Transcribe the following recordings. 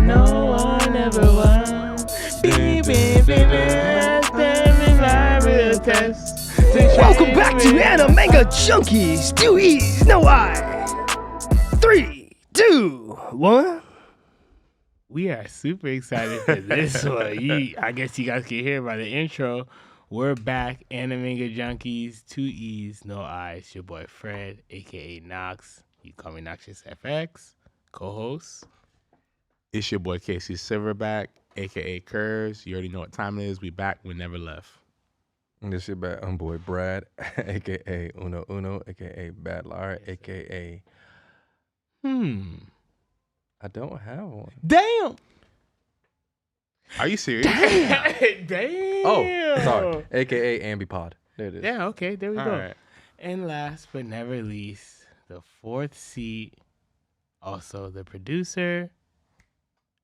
no one ever won. Welcome back to Animanga Junkeez. 2 E's, no I. 3, 2, 1. We are super excited for this one. I guess you guys can hear by the intro. We're back, Animanga Junkeez, 2 E's, no I's. It's your boy Fred, aka Knox. You call me Noxious FX, co-host. It's your boy Casey Silverback, aka Kerves. You already know what time it is. We back. We never left. And this your bad boy Brad, aka Uno, aka Bad Liar, aka I don't have one. Damn. Are you serious? Damn. Oh, sorry. AKA Ambipod. There it is. Yeah, okay, there we All go. right. And last but never least, the fourth seat, also the producer,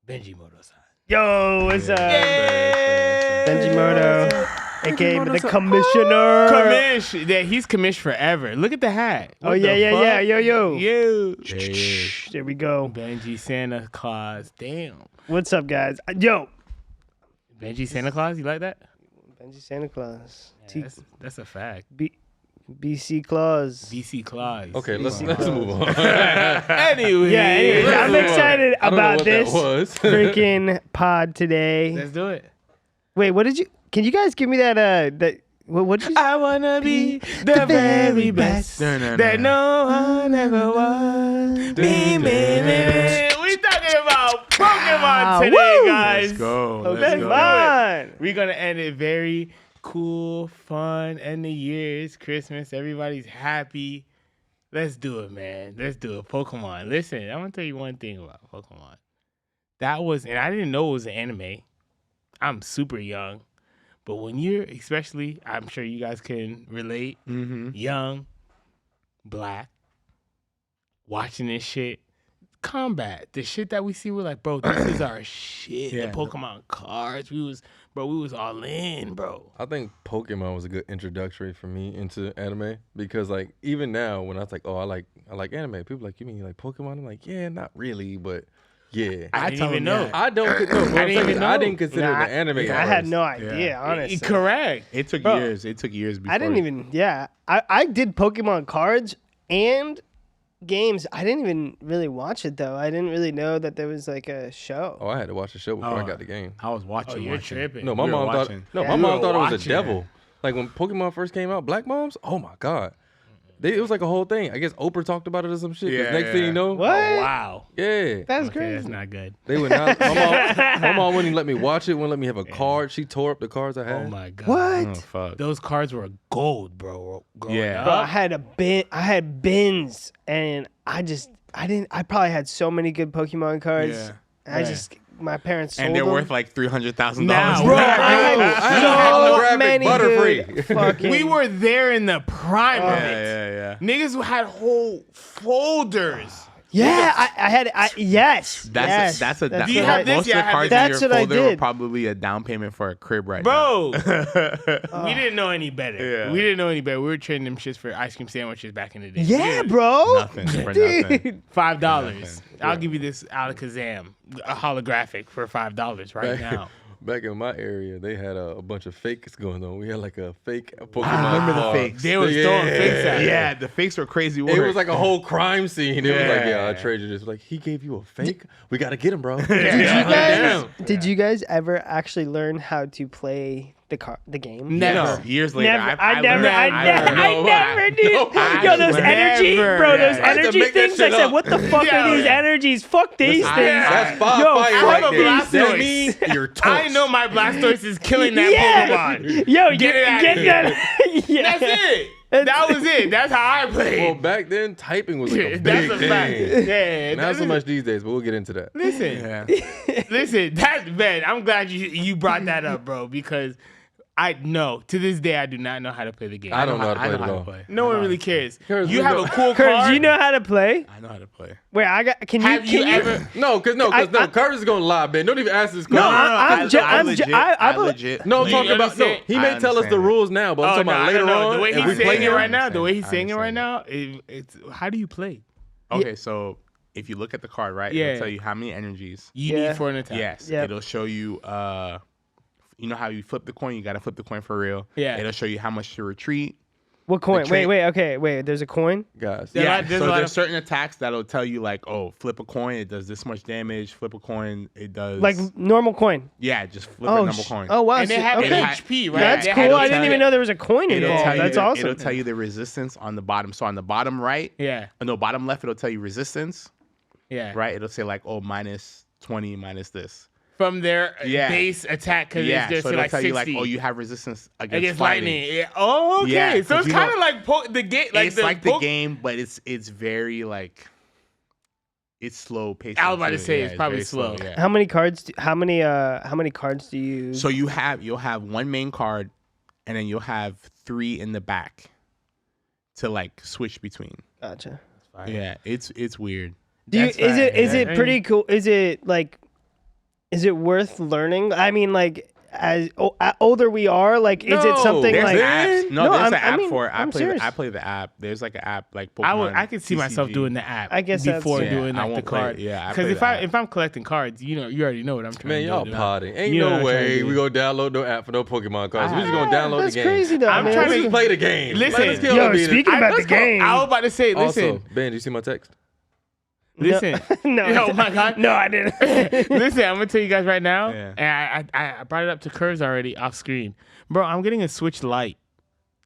Benji Moto-san. Yo, what's up? Yay! Benji Moto, aka the commissioner. Commish. Yeah, he's commissioned forever. Look at the hat. Oh, What yeah, the yeah, fuck? yeah. Yo. Yo. There we go. Benji Santa Claus. Damn. What's up, guys? Yo. Benji Santa Claus, you like that? Benji Santa Claus. Yeah, that's a fact. BC Claus. BC Claus. Okay, let's Claus. move on. Anyway. Anyway, I'm excited I don't know about what this that was. freaking pod today. Let's do it. Wait, what did you? Can you guys give me that? What did you? I wanna be the very best that no one ever was. We talking about Pokemon today, Woo! guys. Let's go. Okay, go. fine. We're gonna end it very cool, fun, end the year. It's Christmas. Everybody's happy. Let's do it, man. Let's do it. Pokemon. Listen, I want to tell you one thing about Pokemon. And I didn't know it was an anime. I'm super young. But when you're, especially, I'm sure you guys can relate, young, black, watching this shit, combat, the shit that we see, we're like, bro, this is our shit. Yeah. The Pokemon cards, we was all in, bro. I think Pokemon was a good introductory for me into anime because, like, even now when I was like, oh, I like anime, people are like, you mean you like Pokemon? I'm like, yeah, not really, but yeah. I didn't even know. I don't know. I didn't even know. I didn't consider Nah, it an anime. I at had first. no idea, honestly. Correct. It took Bro, years. It took years before. I didn't even. Yeah, I did Pokemon cards and games. I didn't even really watch it though. I didn't really know that there was like a show. Oh, I had to watch the show before I got the game. I was watching. You're tripping. No, my We were mom thought. watching. No, Yeah. my We mom were thought it was a watching devil. it. Like when Pokemon first came out, Black Moms. Oh my god, it was like a whole thing. I guess Oprah talked about it or some shit. 'Cause Yeah, next thing yeah. you know, What? Oh, wow. yeah, That's Okay, crazy. that's not good. they would not. My mom wouldn't even let me watch it. Wouldn't let me have a card. She tore up the cards I had. Oh my god. What? Oh, fuck. Those cards were gold, bro. Growing Yeah. Bro, up. I had bins, and I probably had so many good Pokemon cards. Yeah. My parents sold And they're them. worth like $300,000. Now, Bro, I I had had so holographic many Butterfree. good fucking. We were there in the prime of it. Yeah. Niggas had whole folders. Yeah, I had. Yes. That's yes. a. Do you have this? Most Yeah, I of the have cards this. in That's your what I folder were did. probably a down payment for a crib right now. Bro, we didn't know any better. Yeah. We didn't know any better. We were trading them shits for ice cream sandwiches back in the day. Yeah, bro. Nothing for nothing. Dude. $5. I'll Yeah. give you this Alakazam, a holographic for $5 right now. Back in my area, they had a bunch of fakes going on. We had like a fake Pokemon. I remember the card. fakes. They was throwing fakes at me. Yeah, the fakes were crazy work. It was like a whole crime scene. It was like, yeah, Yeah. I traded you this. Like, he gave you a fake? We got to get him, bro. Did you guys ever actually learn how to play the game? Never. No, years later. Never. I I never did. I Yo, those never. energy, bro, those Yeah. I had to energy make that things. I shit said, up. what the fuck Yeah. are these energies? Fuck these Listen, things. That's fire Yo, fire I right have a there. Blastoise. That means you're toast. I know my Blastoise is killing that Yeah. Pokemon. Yo, Get it out of that. Yeah. That's it. That was it. That's how I Well, played. back then, typing was like a That's big a fact. thing. Yeah. Not so much these days, but we'll get into that. Listen, Yeah. listen. That's man. I'm glad you brought that up, bro, because to this day I do not know how to play the game. I don't know how to play it at all. No one really cares. Curves, You we have know- a cool Curves, card. you know how to play? I know how to play. Wait, can you? Have you can ever? No, because Curtis is going to lie, man. Don't even ask this No, question. I'm legit. No, I'm You talking about, no, understand? he I may tell us the understand. rules now, but I'm talking about I later don't know. on. The way if he's we saying play it him. right now, the way he's I saying it right understand. now, it's how do you play? Okay, so if you look at the card, right, Yeah. it'll tell you how many energies. You Yeah. need for an attack. Yes, Yep. it'll show you. You know how you flip the coin? You gotta flip the coin for real. Yeah. It'll show you how much to retreat. What coin? trait- Wait. There's a coin. Guys. There are a Yeah. lot- there's a So lot there's of- certain attacks that'll tell you like, oh, flip a coin, it does this much damage. Flip a coin, it does Like normal coin. yeah, just flip a normal coin. Oh wow. And they so- have okay. HP, right? That's They cool. have I HP. didn't even know there was a coin It'll involved. tell you That's the, awesome. It'll tell you the resistance on the bottom. So on the bottom right, Yeah. no, bottom left, it'll tell you resistance. Yeah. Right? It'll say like, oh, minus 20, minus this. From their Yeah. base attack because Yeah. it's So just it'll like tell 60. you like, oh, you have resistance against against fighting. lightning. Yeah. Oh, okay. Yeah, so 'cause it's you kind of know- like the game. Like It's the like the game, but it's very like it's slow paced. I was about to say it's probably very slow. Yeah. How many cards? How many cards do you? So you'll have one main card, and then you'll have 3 in the back to like switch between. Gotcha. Yeah, it's weird. Do you? That's Is it? fine. Is it Yeah. pretty cool? Is it like? Is it worth learning? I mean, like as older we are, like is it something There's like? apps. No, No, there's I'm- an app I mean, for it. I'm serious. I play the app. There's like an app like Pokemon. I could see myself TCG. doing the app. I guess that's- before Yeah, doing I like the won't play it. card. Yeah, I because play the app. if I'm collecting cards, you already know what I'm trying Man, to y'all do. potting. Ain't You know no what I'm trying to way do. we gonna download no app for no Pokemon cards. We just gonna download That's the game. crazy though. I'm man. trying Let's to- just play the game. Listen, Like, let's get yo, on beat it. speaking about the let's go. game. I was about to say, listen, Also, Ben, you see my text? listen. no. Oh my God. No, I didn't. Listen, I'm gonna tell you guys right now, Yeah. and I brought it up to Kerves already off screen, bro. I'm getting a Switch Lite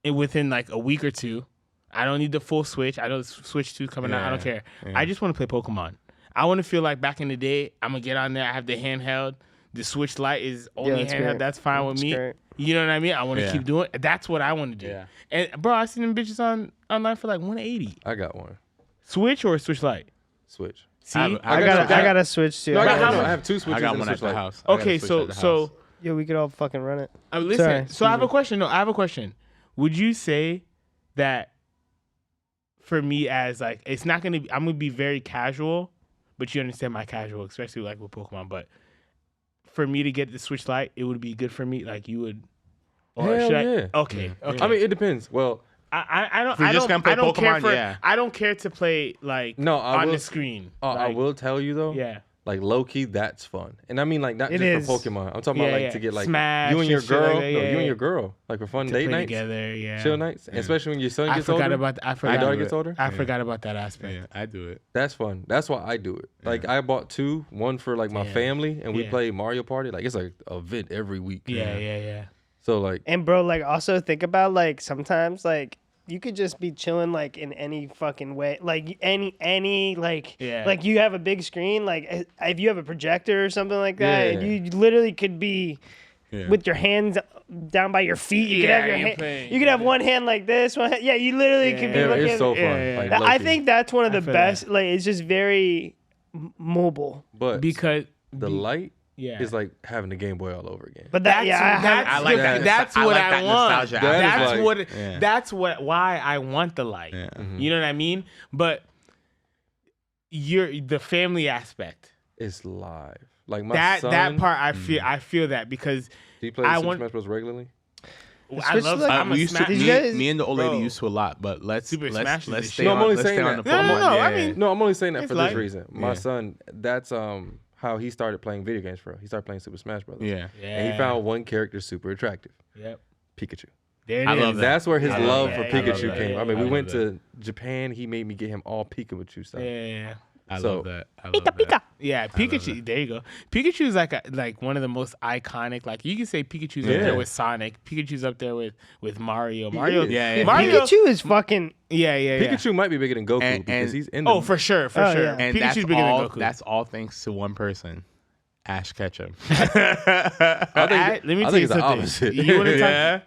within like a week or two. I don't need the full Switch. I know the Switch 2 coming out. I don't Yeah, care. yeah. I just want to play Pokemon. I want to feel like back in the day. I'm gonna get on there. I have the handheld. The Switch Lite is only that's handheld. great. That's fine with That's me. great. You know what I mean? I want to Yeah. keep doing. That's what I want to do. Yeah. And bro, I seen them bitches online for like 180. I got one. Switch or Switch Lite? Switch. See, I I got to switch too. No, I But how got much- I have 2 switches. I got and a one at Switch the Lite. house. I got a okay, Switch at the so house. Yeah, we could all fucking run it. listen. Sorry, So I have a excuse question. No, I have a question. Would you say that for me as like it's not gonna be, I'm gonna be very casual, but you understand my casual, especially like with Pokemon. But for me to get the Switch Lite, it would be good for me. Like you would. Or Hell should I? yeah. Okay. Okay. I mean, it depends. Well, I don't. If you're I just don't. gonna play I don't care Pokemon, for. yeah. I don't care to play like No, I on will- the screen. I Like, will tell you though. Yeah. Like low key, that's fun. And I mean, like not It just is. for Pokemon. I'm talking Yeah, about like yeah. to get like Smash you and your and shit like girl. that, No, yeah, you and yeah. your girl, like for fun To date play nights, together. Yeah. chill nights, especially when your son I gets forgot older. about. I Your forgot. daughter gets older. I forgot about that aspect. Yeah, I do it. That's fun. That's why I do it. Like I bought 2, one for like my Yeah. family, and we Yeah. play Mario Party. Like it's like a event every week. Yeah. So like, And bro, like also think about like sometimes like you could just be chilling like in any fucking way, like any like Yeah. like you have a big screen, like if you have a projector or something like that, Yeah. you literally could be Yeah. with your hands down by your feet. You could Yeah, have your you're hand, playing. you could have one hand like this, one hand, yeah, you literally could be yeah, looking. it's so fun. yeah, Like, yeah. I low-key. think that's one of the feel best. Like it's just very mobile. but Because the light yeah. is like having the Game Boy all over again. But that, That's, I like that. That's I what like I that want. nostalgia That is That's like- what. Yeah. That's why I want the light. Yeah. You know what I mean? but the family aspect. It's live. Like my That son. that part I feel that because Do you play I Super want- Smash Bros regularly? I Switch love. to, like- I'm a we used to, Smash. Did you me, guys- me and the old lady Bro. used to a lot, but let's Super Smash is the stay shit. No, I'm on, only let's saying stay on the that. Pokemon. No, I yeah. mean- No, I'm only saying that It's for light. this reason. My Yeah. son, that's how he started playing video games for real. He started playing Super Smash Bros. Yeah. And he found one character super attractive, Yep. Pikachu. There it I is. love that. That's where his I love love that. for I love Pikachu that. came. I I mean, we love went that. to Japan. He made me get him all Pikachu stuff. Yeah. I So- love that. I love that. Yeah, Pikachu. There you go. Pikachu is like one of the most iconic. Like you can say Pikachu's up Yeah. there with Sonic. Pikachu's up there with Mario. Mario. is. Yeah, yeah. Mario. Pikachu is fucking. Yeah. Pikachu might be bigger than Goku And- because and- he's in the Oh, for sure. Oh, sure. yeah. And Pikachu's that's bigger all. than Goku. That's all thanks to one person, Ash Ketchum. Let me I tell think you it's the something. opposite. You want to talk? Yeah.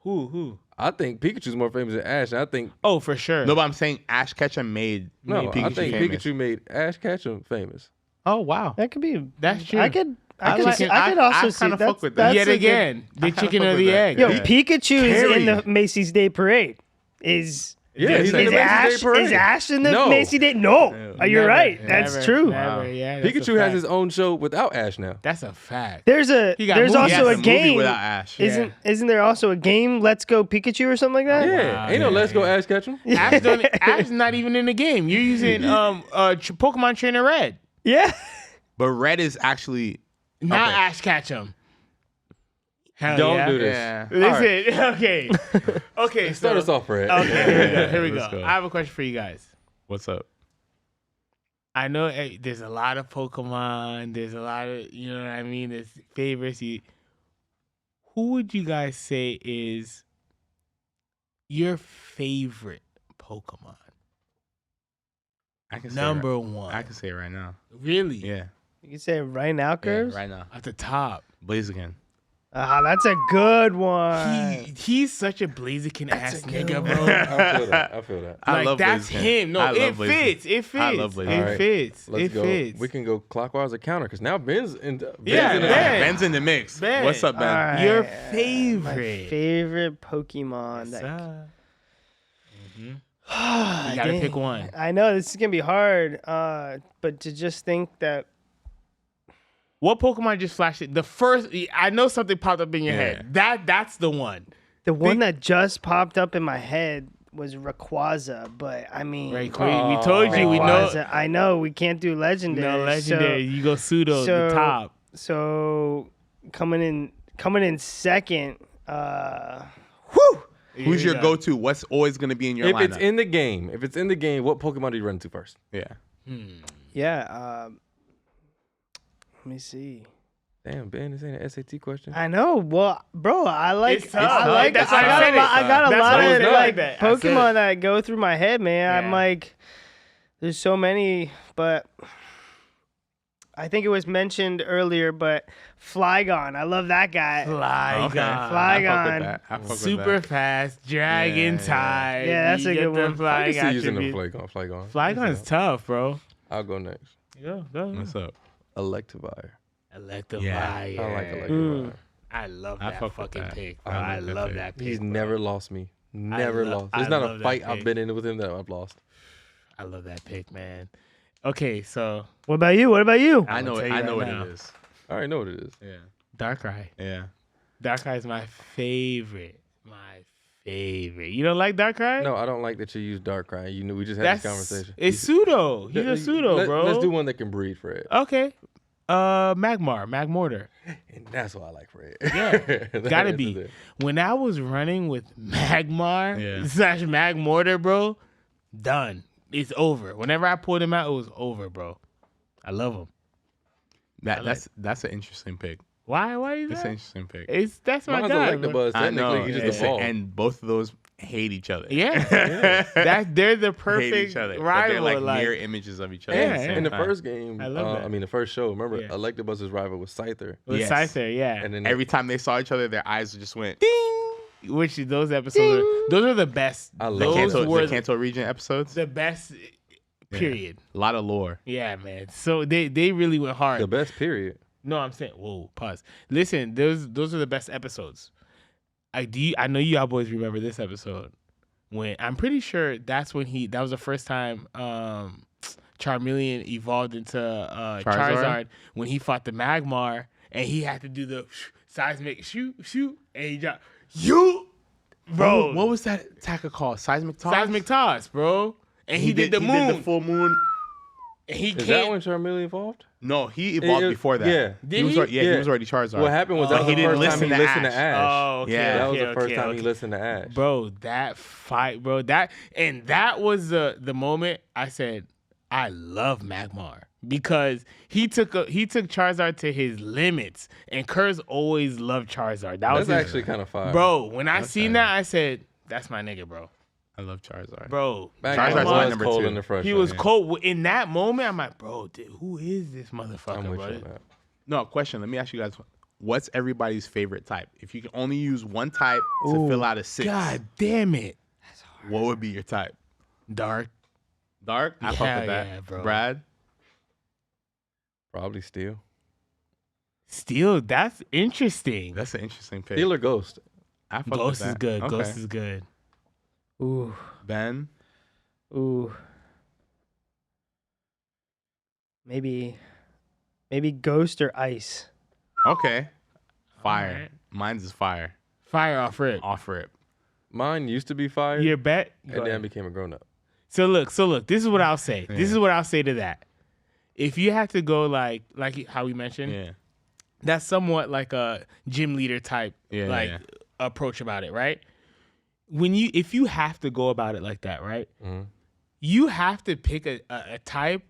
Who? I think Pikachu's more famous than Ash. And I think Oh, for sure. No, but I'm saying Ash Ketchum made Pikachu I think famous. Pikachu made Ash Ketchum famous. Oh wow. That could be. That's true. I could like- see, I could also I see kinda that. fuck with that. Yet a good- again, the I kinda chicken fuck or with the that. egg. Yo, Yeah. Pikachu is in Carry. the Macy's Day Parade. Is Yeah, he's in Is the Macy Day Ash, parade. is Ash in the No. Macy Day? No. You're Never, right. That's never, true. Never, yeah, that's a Pikachu has fact. his own show without Ash now. That's a fact. There's He got movies. also He has a movie game. without Ash. Yeah. Isn't there also a game, Let's Go Pikachu or something like that? Yeah, wow, ain't no yeah, Let's Go yeah. Ash Ketchum. Ash not even in the game. You're using Pokemon Trainer Red, Yeah. But Red is actually not Okay. Ash Ketchum. Hell Don't yeah. do this. yeah. Listen, okay, okay. Start so, us off, Fred. Okay, here we Let's go. go. I have a question for you guys. What's up? I know there's a lot of Pokemon. There's a lot of, you know what I mean? There's favorites. Who would you guys say is your favorite Pokemon? I can Number say one. I can say it right now. Really? Yeah. You can say it right now, Yeah, Kerves? right now. At the top. Blaziken. Ah, that's a good one. He's such a Blaziken ass nigga, bro. I feel that. I Like, love that's Blaziken. him. No, I it love Blaziken. fits. It fits. I love Blaziken. It Alright, fits. Let's It go. fits. We can go clockwise or counter because now Ben's in. Yeah, in the- Ben. Ben's in the mix. Ben. What's up, Ben? All right. Your My favorite. favorite Pokemon. Yes, that sir. you You gotta pick one. I know this is gonna be hard, but to just think that What Pokemon just flashed it? The first, I know something popped up in your Yeah. head. That's the one. the one that just popped up in my head was Rayquaza, but I mean, Right, we told you we know. Rayquaza, I know we can't do legendary. No legendary. You go pseudo the top. So coming in second. Who's your go-to? What's always going to be in your If lineup? it's in the game, what Pokemon do you run to first? yeah. Yeah. Let me see. Damn, Ben, this ain't an SAT question. I know. Well, bro, I like. It's tough. I like. That's I why I got said a it. lot. I got a That's lot why I of said it like like that. I said Pokemon it. that go through my head, man. I'm Yeah. like, there's so many, but I think it was mentioned earlier. But Flygon, I love that guy. Flygon. Okay. Flygon. I fuck with that. I fuck with Super that. fast. Dragon Yeah. type. Yeah, that's You a get good the one. I can Flygon see using the attribute. Flygon. Flygon's tough, bro. I'll go next. Go. What's up? Electivire. Electivire. Yeah. I like Electivire. Mm. I love I that fuck with fucking that. pick, bro. I I like that love pick. that pick. He's bro. never lost me. Never lost. There's not love a that fight I've pick. been in with him that I've lost. I love that pick, man. Okay, so What about you? What about you? I I'ma know tell it. you I right know what now. it is. I already know what it is. Yeah. Darkrai. Yeah. Darkrai is my favorite. My favorite. You don't like Darkrai? No, I don't like that you use Darkrai. You know, we just had this conversation. It's pseudo. He's a pseudo, bro. Let's do one that can breed, Fred. Okay. Magmortar. And that's why I like Fred. Yeah, That gotta answer be. there. When I was running with Magmar Yeah. / Magmortar, bro, done. It's over. Whenever I pulled him out, it was over, bro. I love him. That's an interesting pick. Why is That's that? an interesting pick. That's my Mine's guy, Electabuzz. bro. I know. Technically, he just yeah. evolved. And both of those hate each other. Yeah. They're the hate perfect each other. But rival. they're like like, mirror images of each other. Yeah, at the yeah. same In the time. first game, I love that. I mean, the first show, remember, Yeah. Electabuzz's rival was Scyther. with Yes. Scyther, yeah. And then Every time they saw each other, their eyes just went. Which those episodes, those are the best. I love The Those Kanto, were the Kanto region episodes. the best. Period. A lot of lore. Yeah, man. So they really went hard. the best period. No, I'm saying, whoa, pause. Listen, those are the best episodes. I know you all boys remember this episode when I'm pretty sure that was the first time Charmeleon evolved into Charizard when he fought the Magmar and he had to do the seismic shoot and he dropped bro. What was that attacker called? Seismic toss? Seismic toss, bro. And he did the moon. He did the full moon. And he Is that can't. when Charmeleon evolved? No, he evolved It- before that. yeah. Did he was he? already, he was already Charizard. What happened was Oh. that was He the didn't first time listen he to listened to Ash. Oh, okay. Yeah. That was okay, the first okay, time okay. he listened to Ash. Bro, that fight, bro, that was the moment I said I love Magmar because he took Charizard to his limits, and Kerves always loved Charizard. That was That's his- actually kind of fire. bro. When I seen that, I said that's my nigga, bro. I love Charizard. Bro, Magmar Charizard's my was number cold 2. in the first he one. was cold in that moment. I'm like, bro, dude, who is this motherfucker, I'm with bro? you on that. No, question. Let me ask you guys. What's everybody's favorite type? If you can only use one type to fill out a 6, God damn it, what would be your type? Dark. Dark? I fuck Hell with that. yeah, bro. Brad? Probably Steel. Still, that's interesting. That's an interesting pick. Steel or Ghost? I fuck with Ghost is that. good. Okay. Ghost is good. Ooh. Ben. Ooh. Maybe Ghost or Ice. Okay. Fire. Alright. Mine's is fire. Fire off rip. Off rip. Mine used to be fire, Your bet. and Go then I ahead. became a grown up. So look. This is what I'll say. Yeah. This is what I'll say to that. If you have to go like how we mentioned, Yeah. that's somewhat like a gym leader type Yeah. approach about it, right? If you have to go about it like that, right? Mm-hmm. You have to pick a type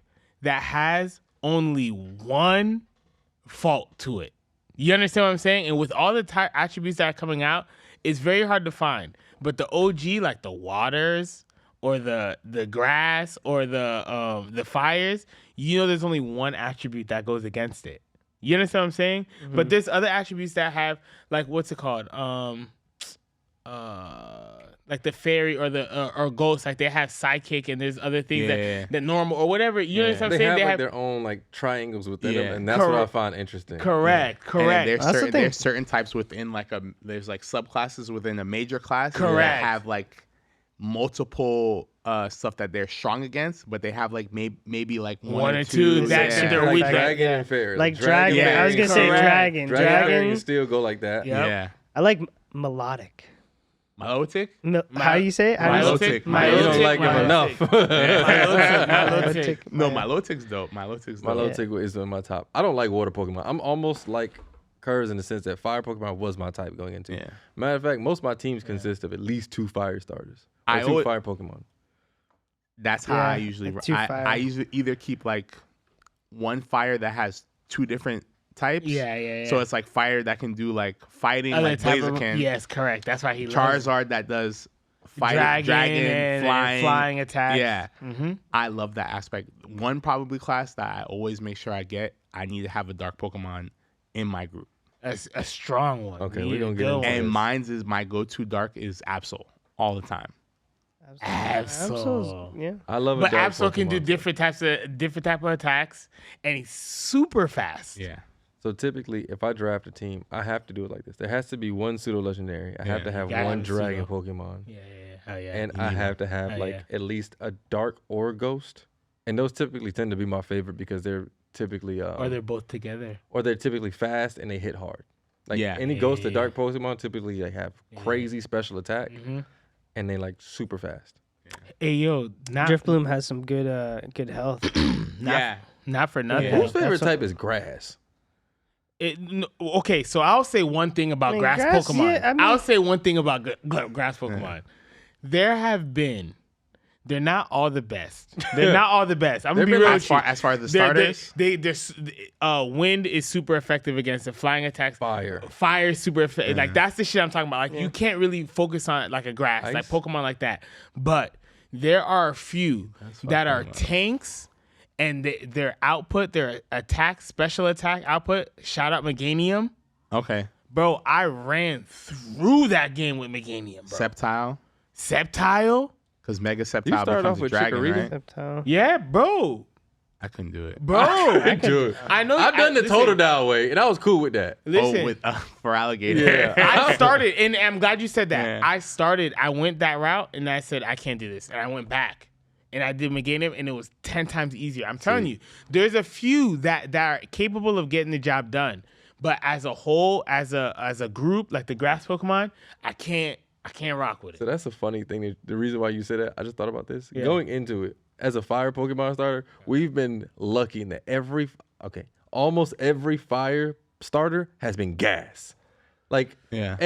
that has only one fault to it. You understand what I'm saying? And with all the type attributes that are coming out, it's very hard to find. But the OG, like the waters or the grass or the fires, there's only one attribute that goes against it. You understand what I'm saying? Mm-hmm. But there's other attributes that have, like, what's it called? Like the fairy or the or ghost, like they have sidekick, and there's other things that normal or whatever. You know what I'm They saying? have their own like triangles within them, Yeah. and that's what I Correct. find interesting. Correct. And there's That's the thing. certain types within there's like subclasses within a major class Correct. that have like multiple stuff that they're strong against, but they have like maybe like one or two that yeah. they're Like weak. dragon and fairy. Like dragon. yeah, I was gonna say correct. dragon. Dragon and fairy Dragon. can still go like that. Yep. Yeah. I like melodic. Milotic? How you say it? How do you say Milotic. You don't like him enough. Milotic. No, Milotic's dope. Milotic's dope. Milotic is in my top. I don't like water Pokemon. I'm almost like Kerves in the sense that fire Pokemon was my type going into. Yeah. Matter of fact, most of my teams consist of at least 2 fire starters. Or I 2 always- fire Pokemon. That's how Yeah, I usually like two fire. I usually either keep like one fire that has 2 different types. Yeah. So it's like fire that can do like fighting, Other like type of- Blaziken. Yes, correct. That's why he loves Charizard that does dragon, dragon and flying attacks. Yeah. Mm-hmm. I love that aspect. One probably class that I always make sure I get, I need to have a dark Pokemon in my group. A strong one. Okay, You we need gonna a get good into one. And Yes. mine's is my go-to dark is Absol all the time. Absol. Yeah. I love a But dark Absol can do Pokemon. different type of attacks, and he's super fast. Yeah. So typically, if I draft a team, I have to do it like this. There has to be one pseudo legendary. I have to have gotta one have a dragon pseudo. Pokemon. Yeah. Hell yeah. And You I need have one. to have Hell like yeah. at least a dark or a ghost. And those typically tend to be my favorite because they're typically Or they're both together. typically fast and they hit hard. Like Yeah. any ghost or dark Pokemon typically like have crazy special attack Mm-hmm. and they like super fast. Hey yo, not Drifloom has some good health. not for nothing. Yeah. Whose favorite That's type is grass? Okay, so I'll say one thing about grass Pokemon. yeah, I mean- I'll say one thing about grass Pokemon. They're not all the best. They're not all the best. I'm gonna be They've real been with you. as far as the starters. Wind is super effective against the flying attacks. Fire. Fire is super effective. Like that's the shit I'm talking about. Like you can't really focus on like a grass, like Ice. Pokemon like that. But there are a few that are tanks, and their output, their attack, special attack output. Shout out Meganium, Okay. bro. I ran through that game with Meganium, bro. Sceptile. Septile, Because Mega You Sceptile started becomes off a with dragon, Chikorita? right? Reptile. yeah, bro. I couldn't do it. Bro, Dude, I know. I've done the listen, total down way and I was cool with that. Listen, Oh, with for alligator. Yeah. I started, and I'm glad you said that. Yeah. I went that route, and I said, I can't do this. And I went back, and I did Meganium, and it was 10 times easier. I'm telling you, there's a few that are capable of getting the job done. But as a whole, as a group, like the grass Pokemon, I can't rock with it. So that's a funny thing. The reason why you said that, I just thought about this. Going into it, as a fire Pokemon starter, we've been lucky in that almost every fire starter has been gas. Like Yeah.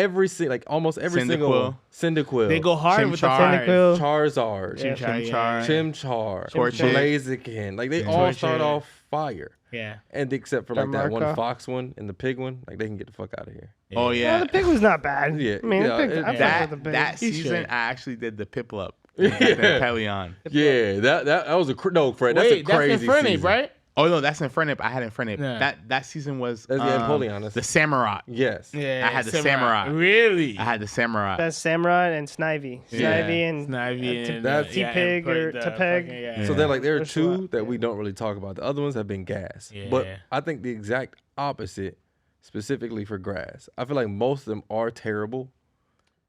almost every single one. Cyndaquil. They go hard with the Chimchar. fire. Cyndaquil. Charizard, Yeah. Chimchar. Chimchar, Torchic. Blaziken. Like they all start Torchic. off fire. Yeah. And except for like that one Darmanitan. fox one and the pig one, like they can get the fuck out of here. Oh Well, yeah. the pig was not bad. Yeah, I mean, yeah, the pig, I fucked that with the pig. that He's season, straight. I actually did the Piplup. And Pelion. Yeah, that was no, Fred. That's Wait, a crazy that's Infernape, season. right? Oh no, that's Infernape. I had Infernape. Yeah. That season was That's the Empoleon. That's the Samurai. yes. Yeah. I had the Samurai. Really? I had the Samurai. That's Samurai and Snivy. Yeah. Snivy and Snivy and that's T-Pig or Tepeg. So they're like there are There's a two lot. that we don't really talk about. The other ones have been gas. But Yeah. I think the exact opposite, specifically for grass. I feel like most of them are terrible.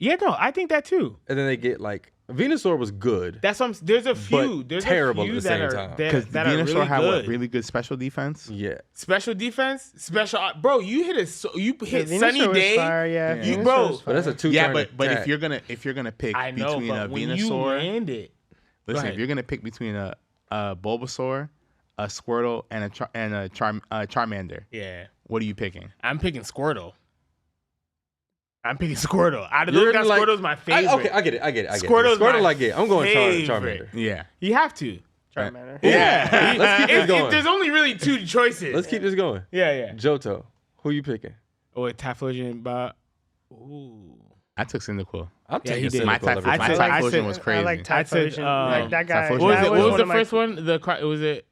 Yeah, no, I think that too. And then they get like Venusaur was good. That's what there's a few. But There's terrible a few at the that same are time. Because that are Venusaur really had good. really good special defense. Yeah. Special defense, bro. You hit you hit Venusaur Sunny was Day. fire, yeah. Yeah. You Venusaur bro. was But that's a fire. 2 Yeah, turn but attack. if you're gonna pick I know, between a but when you Venusaur, land it, listen, ahead. if you're gonna pick between a Bulbasaur, a Squirtle, and a Charmander, yeah, what are you picking? I'm picking Squirtle. Out of those You're guys, like- Squirtle's my favorite. Okay, I get it. Squirtle's Squirtle, my like it. I'm going favorite. Charmander. Yeah, You have to. Charmander. Yeah, Let's keep this going. There's only really 2 choices. Let's keep this going. Yeah. Johto, who you picking? Oh, wait, Typhlosion, but ooh. I took Cyndaquil. I'm Yeah, taking he did. My Cyndaquil every Typhlosion, time. my I Typhlosion said- was I crazy. like I said, Typhlosion. Like that guy. Typhlosion. What was that it? What was one the of my- first one? Was it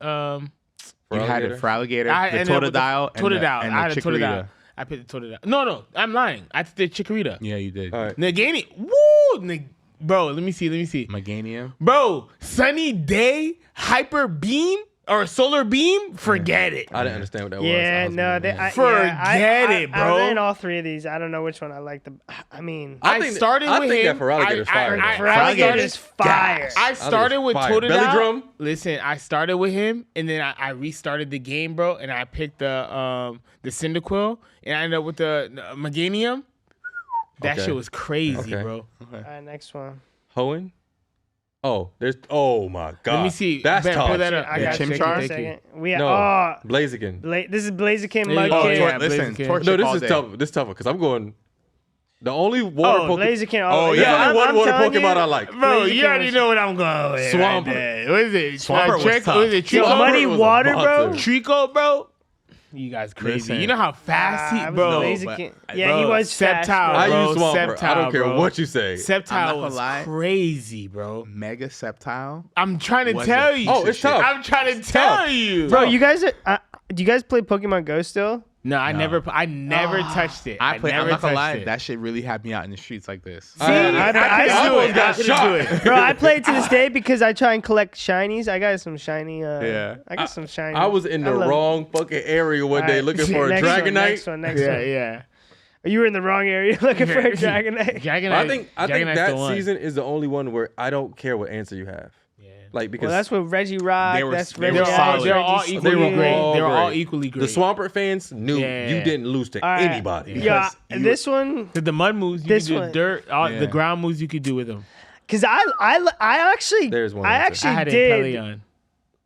You had it for Alligator, I the ended up with Totodile, and Totodile. the I had a Totodile. Chikorita. I picked the Totodile. No, I'm lying. I did Chikorita. Yeah, you did. All right. Nagini. Woo! Bro, let me see. Meganium. Bro, Sunny Day, Hyper Beam, or Solar Beam, forget it. I didn't understand what that was. Yeah, I was no, gonna- they, I, Forget yeah, it, I bro. ran all 3 of these. I don't know which one I like the. I mean, I think- started I with think him. that Feraligator's fire, though. Feraligator's fire. I started with fire. Totodile. Belly drum? Listen, I started with him, and then I restarted the game, bro, and I picked the Cyndaquil, and I ended up with the Meganium. That Okay. shit was crazy, Okay. bro. all right, next one. Hoenn? Oh my god. Let me see. That's Ben, tough. pull that up. I Yeah, got you. Chimchar? Give me a Thank you. second. We No, Blaziken. This is Blaziken Yeah, Mudkip. oh, Tor- yeah, listen, Blaziken. Torchic No, this all is day. tough. This is tougher because I'm going. The only water Pokemon. Blaziken. Oh, There's yeah. only one I'm water telling Pokemon you, I like. Bro, Blaziken you already was- know what I'm going with. Swampert. Right there. What is it? Swampert was Trick- tough. Was it Yo, Trico? Muddy was a Water, bro. monster. Trico, bro? You guys crazy. Listen. You know how fast I he, was bro. Blaziken. but- Yeah, bro, he was fast. Sceptile, bro. I bro. use Swampert. I Sceptile, don't care bro. what you say. I'm not Sceptile gonna was lie. crazy, bro. Mega Sceptile. I'm trying to Was tell a you. piece Oh, of it's shit. tough. I'm trying to tell you. Bro, you guys are. Do you guys play Pokemon Go still? No, I never touched it. I'm never not gonna lie. touched it. That shit really had me out in the streets like this. See, I couldn't do it. I couldn't do it. Bro, I play it to this day because I try and collect shinies. I got some shiny. Yeah. I got some shiny. I was in the love- wrong fucking area one day Alright, looking for a next one, Dragonite. Next one. Yeah, yeah. You were in the wrong area looking for a Dragonite. Dragonite. I think Dragonite's that the one. season is the only one where I don't care what answer you have. Yeah. Like because Well, that's what Reggie Rock. They were- That's they Reggie were Rock, solid. They're all Reggie equally They were Steve. great. all They're all great. equally great. the Swampert fans knew Yeah. you didn't lose to All right. anybody. Yeah, Because this one. The mud moves, you This could do one. dirt, all Yeah. the ground moves you could do with them. Because I actually. There's one I answer. I actually had did. Impeleon.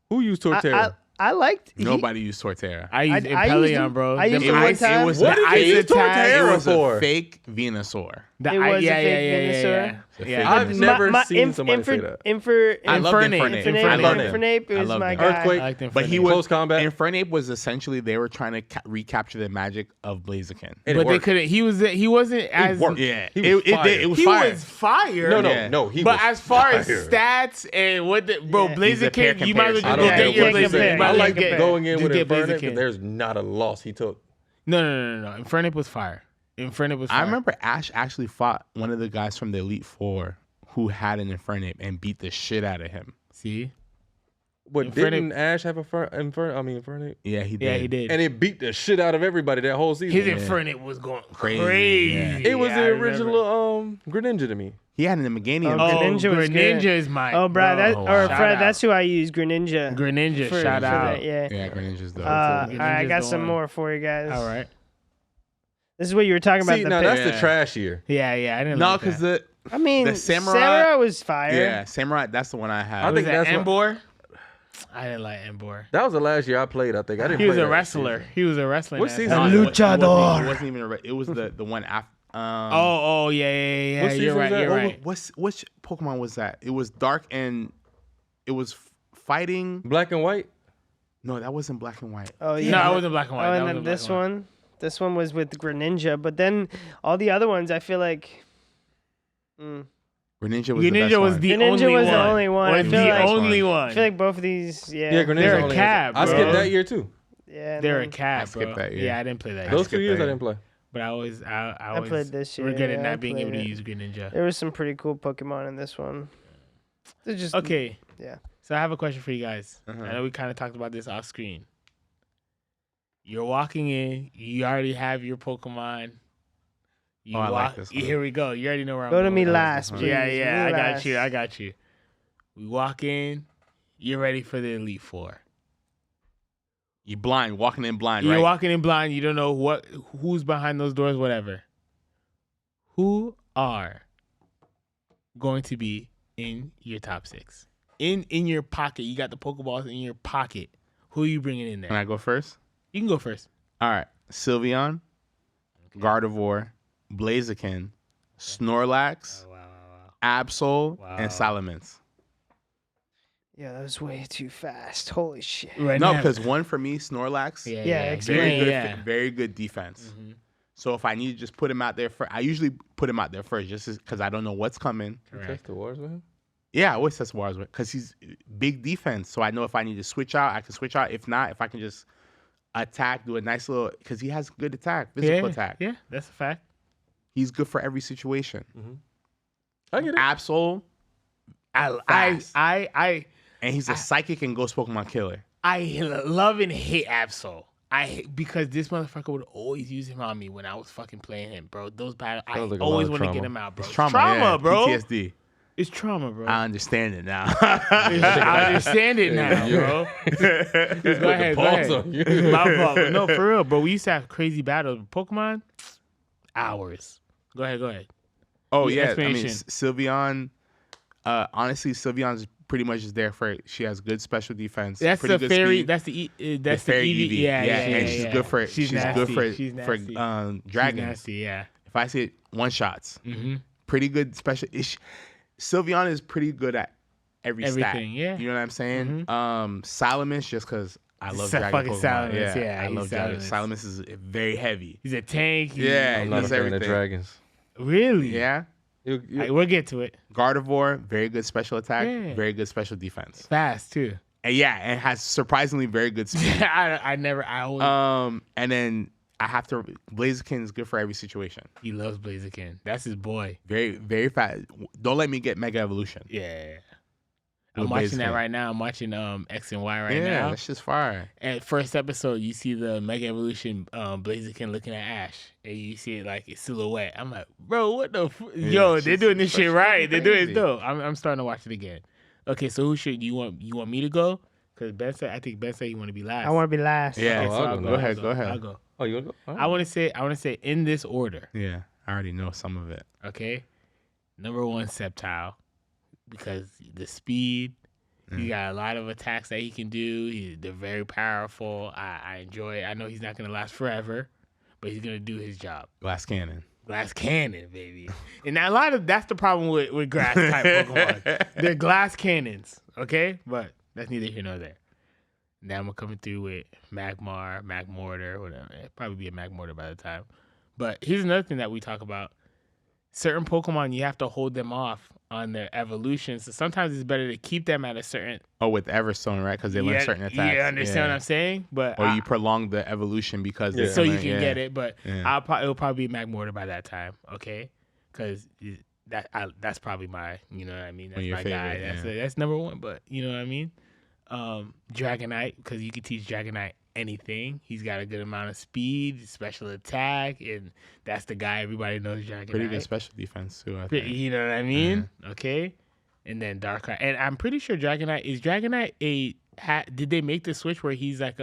Who used Torterra? I liked. Nobody used Torterra. I used I used Impeleon, him- bro. I used Them him one ice- time. It was What the did ice you use attack. It Torterra was for? a fake Venusaur. The It was a yeah, fake yeah, yeah, Venusaur. yeah, Yeah. yeah. I've never seen somebody say that. I loved Infernape. Infernape. I loved him. Infernape I was loved my him. guy. Earthquake. I liked Infernape. But he was Close combat. Infernape was essentially they were trying to recapture the magic of Blaziken. And it but they worked. couldn't. He wasn't as. worked. Yeah, He was fire. it was He fire. was fire. No, Yeah. he But was as far as fire. stats and what the bro Yeah. He's a fair Blaziken, you might as well comparison. I just don't go care get your what you Blaziken. say. Blaziken. You I might as like well get- going in just with get Infernape Blaziken. because there's not a loss he took. No. Infernape was fire. Infernape was fire. I remember Ash actually fought one of the guys from the Elite Four who had an Infernape and beat the shit out of him. See? What Infernape- didn't Ash have a Infernape? Yeah, he did. Yeah, he did. And it beat the shit out of everybody that whole season. His Infernape was going Crazy, crazy. yeah. It was I the remember. original Greninja to me. He had an Meganium. Oh, Oh, Greninja was Greninja good. is my. Oh, bro, that Oh, or wow. Fred, Shout that's out. who I use. Greninja. Greninja, For- shout for out. that, yeah. Yeah, Greninja's dope. All right, I Greninja's got the some one. more for you guys. All right. This is what you were talking about. See, the now pick. that's the Yeah. trash year. Yeah, I didn't. no, like because that. I mean, the Samurai- was fire. yeah, Samurai. That's the one I had. I was think that that's what- Embor? I didn't like Embor. That was the last year I played. I think I didn't. He was play a that wrestler. season. He was a wrestler. What in that season time. A No, luchador. It wasn't even a. It was the one after. Oh, yeah. What You're season right. was that? You're What right. Which Pokemon was that? It was dark and it was fighting. Black and white. No, that wasn't black and white. Oh yeah. No, it wasn't black and white. Oh, That and wasn't then black this and white. one. This one was with Greninja, but then all the other ones, I feel like. Greninja was the Greninja best was one. the Greninja only was one. the only one. I Was feel the like- only I one. I feel like both of these, yeah. Yeah, Greninja They're a only cab, has- I bro. skipped that year too. Yeah. They're a man. cat, I skipped bro. that year. Yeah, I didn't play that. I year. Those 2 skipped years that I year. didn't play. But I always played this year. regretted yeah, I not being able to played it. use Greninja. There was some pretty cool Pokemon in this one. They're just Okay. Yeah. So I have a question for you guys. Uh-huh. I know we kind of talked about this off screen. You're walking in. You already have your Pokemon. You I like this one. Here we go. You already know where I'm Go to going. me with last, this. please. Yeah, Me I got last. you. I got you. We walk in. You're ready for the Elite Four. You blind, walking in blind, You're right? walking in blind. You don't know who's behind those doors, whatever. Who are going to be in your top 6? In your pocket. You got the Pokeballs in your pocket. Who are you bringing in there? Can I go first? You can go first. All right. Sylveon, Gardevoir, Blaziken, Snorlax, Oh, wow. Absol, Wow. and Salamence. Yeah, that was way too fast. Holy shit. Right No, now- because one for me, Snorlax, Yeah, very good, yeah. very good defense. Mm-hmm. So if I need to just put him out there I usually put him out there first, just because I don't know what's coming. You test the waters with him? Yeah, I always test Wars with because he's big defense. So I know if I need to switch out, I can switch out. If not, if I can just attack, do a nice little because he has good attack, physical attack. Yeah, that's a fact. He's good for every situation. I get it. Absol, I and he's a psychic and ghost Pokemon killer. love and hate Absol. Because this motherfucker would always use him on me when I was fucking playing him, bro. Those battles, I Sounds like a always lot of want to get trauma. him out, bro. It's trauma, yeah. bro. PTSD. It's trauma, bro. I understand it now. I understand it now, bro. Go ahead. Pause on you. My fault. But no, for real, bro. We used to have crazy battles. Pokemon, hours. Go ahead. Oh Your yeah, I mean explanation. Sylveon. Honestly, Sylveon's pretty much just there for. She has good special defense. That's pretty the good fairy. speed. That's the That's fairy EV. EV. Yeah, and she's good for. She's good nasty. for She's for nasty. dragons. She's nasty. Yeah. If I see it, one shots. Mm-hmm. Pretty good special. Sylveon is pretty good at every stat. Everything, yeah. You know what I'm saying? Salamence, just because I love Sa- Dragon fucking Pokemon. Salamence, yeah, I he's love Dragon. Salamence. Salamence is very heavy. He's a tank. Yeah, I'm he not a does fan of everything. dragons. Really? Yeah. You- All right, we'll get to it. Gardevoir, very good special attack, Yeah. very good special defense. Fast too. And and has surprisingly very good speed. I always. And then I have to Blaziken is good for every situation. He loves Blaziken. That's his boy. Very, very fast. Don't let me get Mega Evolution. Yeah. I'm With watching that Blaziken. right now. I'm watching X and Y right yeah, now. that's just fire. At first episode, you see the Mega Evolution Blaziken looking at Ash, and you see it like it's silhouette. I'm like, bro, what the? Yo, they're she's- doing this shit she's right. They're doing it crazy. dope. I'm starting to watch it again. Okay, so who should you want? You want me to go? Because I think Ben said you want to be last. I want to be last. Yeah. Okay, so I'll I'll go go. now. I'll Go ahead. I'll go. Oh, you want to go? All right. I want to say in this order. Yeah, I already know some of it. Okay, number 1, Sceptile, because the speed. He got a lot of attacks that he can do. They're very powerful. I enjoy it. I know he's not gonna last forever, but he's gonna do his job. Glass Cannon. Glass cannon, baby. And now that's the problem with grass type Pokemon. They're glass cannons, okay? But that's neither here nor there. Now I'm coming through with Magmar, Magmortar, whatever. It'll probably be a Magmortar by the time. But here's another thing that we talk about. Certain Pokemon, you have to hold them off on their evolution. So sometimes it's better to keep them at a certain... Oh, with Everstone, right? Because they learn certain attacks. You understand what I'm saying? But Or you prolong the evolution because they so you learn- can get it. But Yeah. it'll probably be Magmortar by that time, okay? Because that's probably my, you know what I mean? That's your my guy. favorite, That's number 1. But you know what I mean? Dragonite, because you can teach Dragonite anything. He's got a good amount of speed, special attack, and that's the guy everybody knows. Dragonite. Pretty good special defense too. I think. You know what I mean? Okay. And then Darkrai, and I'm pretty sure Dragonite is did they make the switch where he's like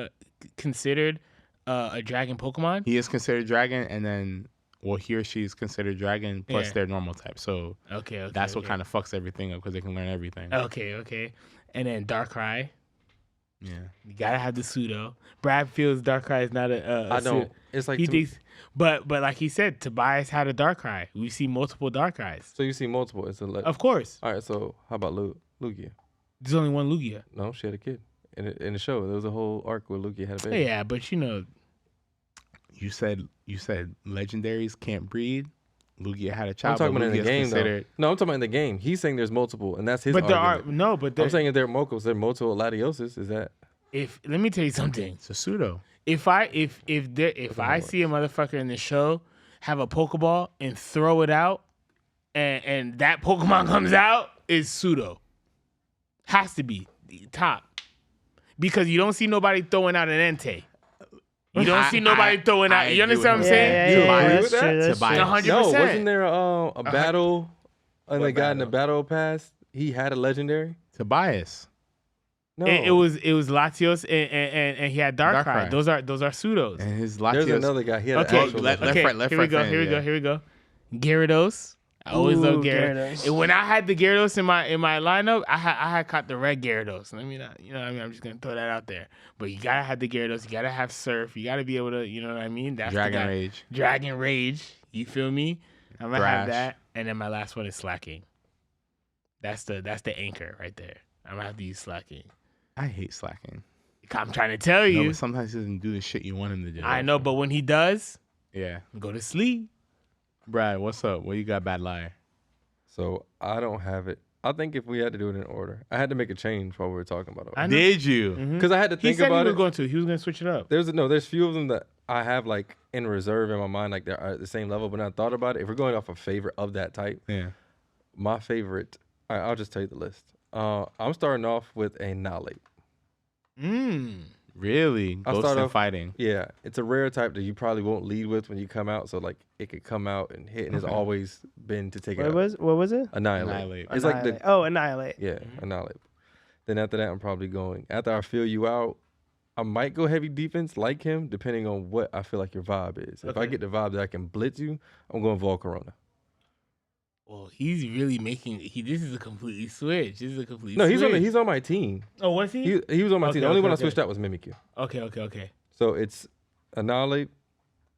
considered a dragon Pokemon? He is considered dragon, and then he or she is considered dragon plus Yeah. their normal type. So Okay. that's what kind of fucks everything up because they can learn everything. Okay. And then Darkrai. Yeah. You gotta have the pseudo. Brad feels Darkrai is not a I don't. It's like He to- thinks, but like he said, Tobias had a Darkrai. We see multiple Darkrai's. so you see multiple. It's a Of course, all right. So how about Lugia? there's only one Lugia. No, she had a kid in the show. There was a whole arc where Lugia had a baby. Yeah, but you know, You said legendaries can't breed. Lugia had a I'm child. talking but about in the Lugia's game considered. though. No, I'm talking about in the game. He's saying there's multiple, and that's his. but there are argument. no. But there, I'm saying if they're multiple, they're multiple Latiosi's. Is that? if let me tell you something. It's a pseudo. If I see a motherfucker in the show have a Pokeball and throw it out, and that Pokemon comes out, is pseudo. Has to be top, because you don't see nobody throwing out an Entei. You don't see nobody throwing out. You understand what I'm saying? That's with true. that? That's true. 100%. No, wasn't there a battle? And they got in the battle pass. He had a legendary. Tobias. No, It was Latios and he had Darkrai. Darkrai. Those are pseudos. And his there's Latios. another guy. He had Okay, an actual left legendary. right, here we go. fan, Here we yeah. go. Here we go. Gyarados. I always Ooh, love Gyarados. Gyarados. And when I had the Gyarados in my lineup, I had caught the red Gyarados. Let me not, you know what I mean? I'm just gonna throw that out there. But you gotta have the Gyarados. You gotta have Surf. You gotta be able to, you know what I mean? That's Dragon the guy. Rage. Dragon Rage. You feel me? I'm gonna have Thrash. that. And then my last one is Slacking. That's the anchor right there. I'm gonna have to use Slacking. I hate slacking. I'm trying to tell No, you. but sometimes he doesn't do the shit you want him to do. I know, but when he does, Yeah. go to sleep. Brad, what's up? What you got, Bad Liar? So I don't have it. I think if we had to do it in order, I had to make a change while we were talking about I it. know. Did you? Because I had to He think said about he was it. going to. He was going to switch it up. There's few of them that I have like in reserve in my mind, like they're at the same level. But I thought about it. If we're going off a favorite of that type, Yeah. my favorite. All right, I'll just tell you the list. I'm starting off with a Nolate. Really? I'll Ghost start and off- fighting. Yeah, it's a rare type that you probably won't lead with when you come out. So like it could come out and hit, and has always been to take it out. What was it? Annihilate. Annihilate. It's like the Annihilate. yeah, Annihilate. Then after that, I'm probably going. After I feel you out, I might go heavy defense like him, depending on what I feel like your vibe is. If I Okay. get the vibe that I can blitz you, I'm going Volcarona. Well, he's really making. This is a completely switch. This is a complete. No, switch. he's on my team. Oh, was he? He was on my Okay, team. The only okay, one I okay. switched out was Mimikyu. Okay. So it's Annihilate,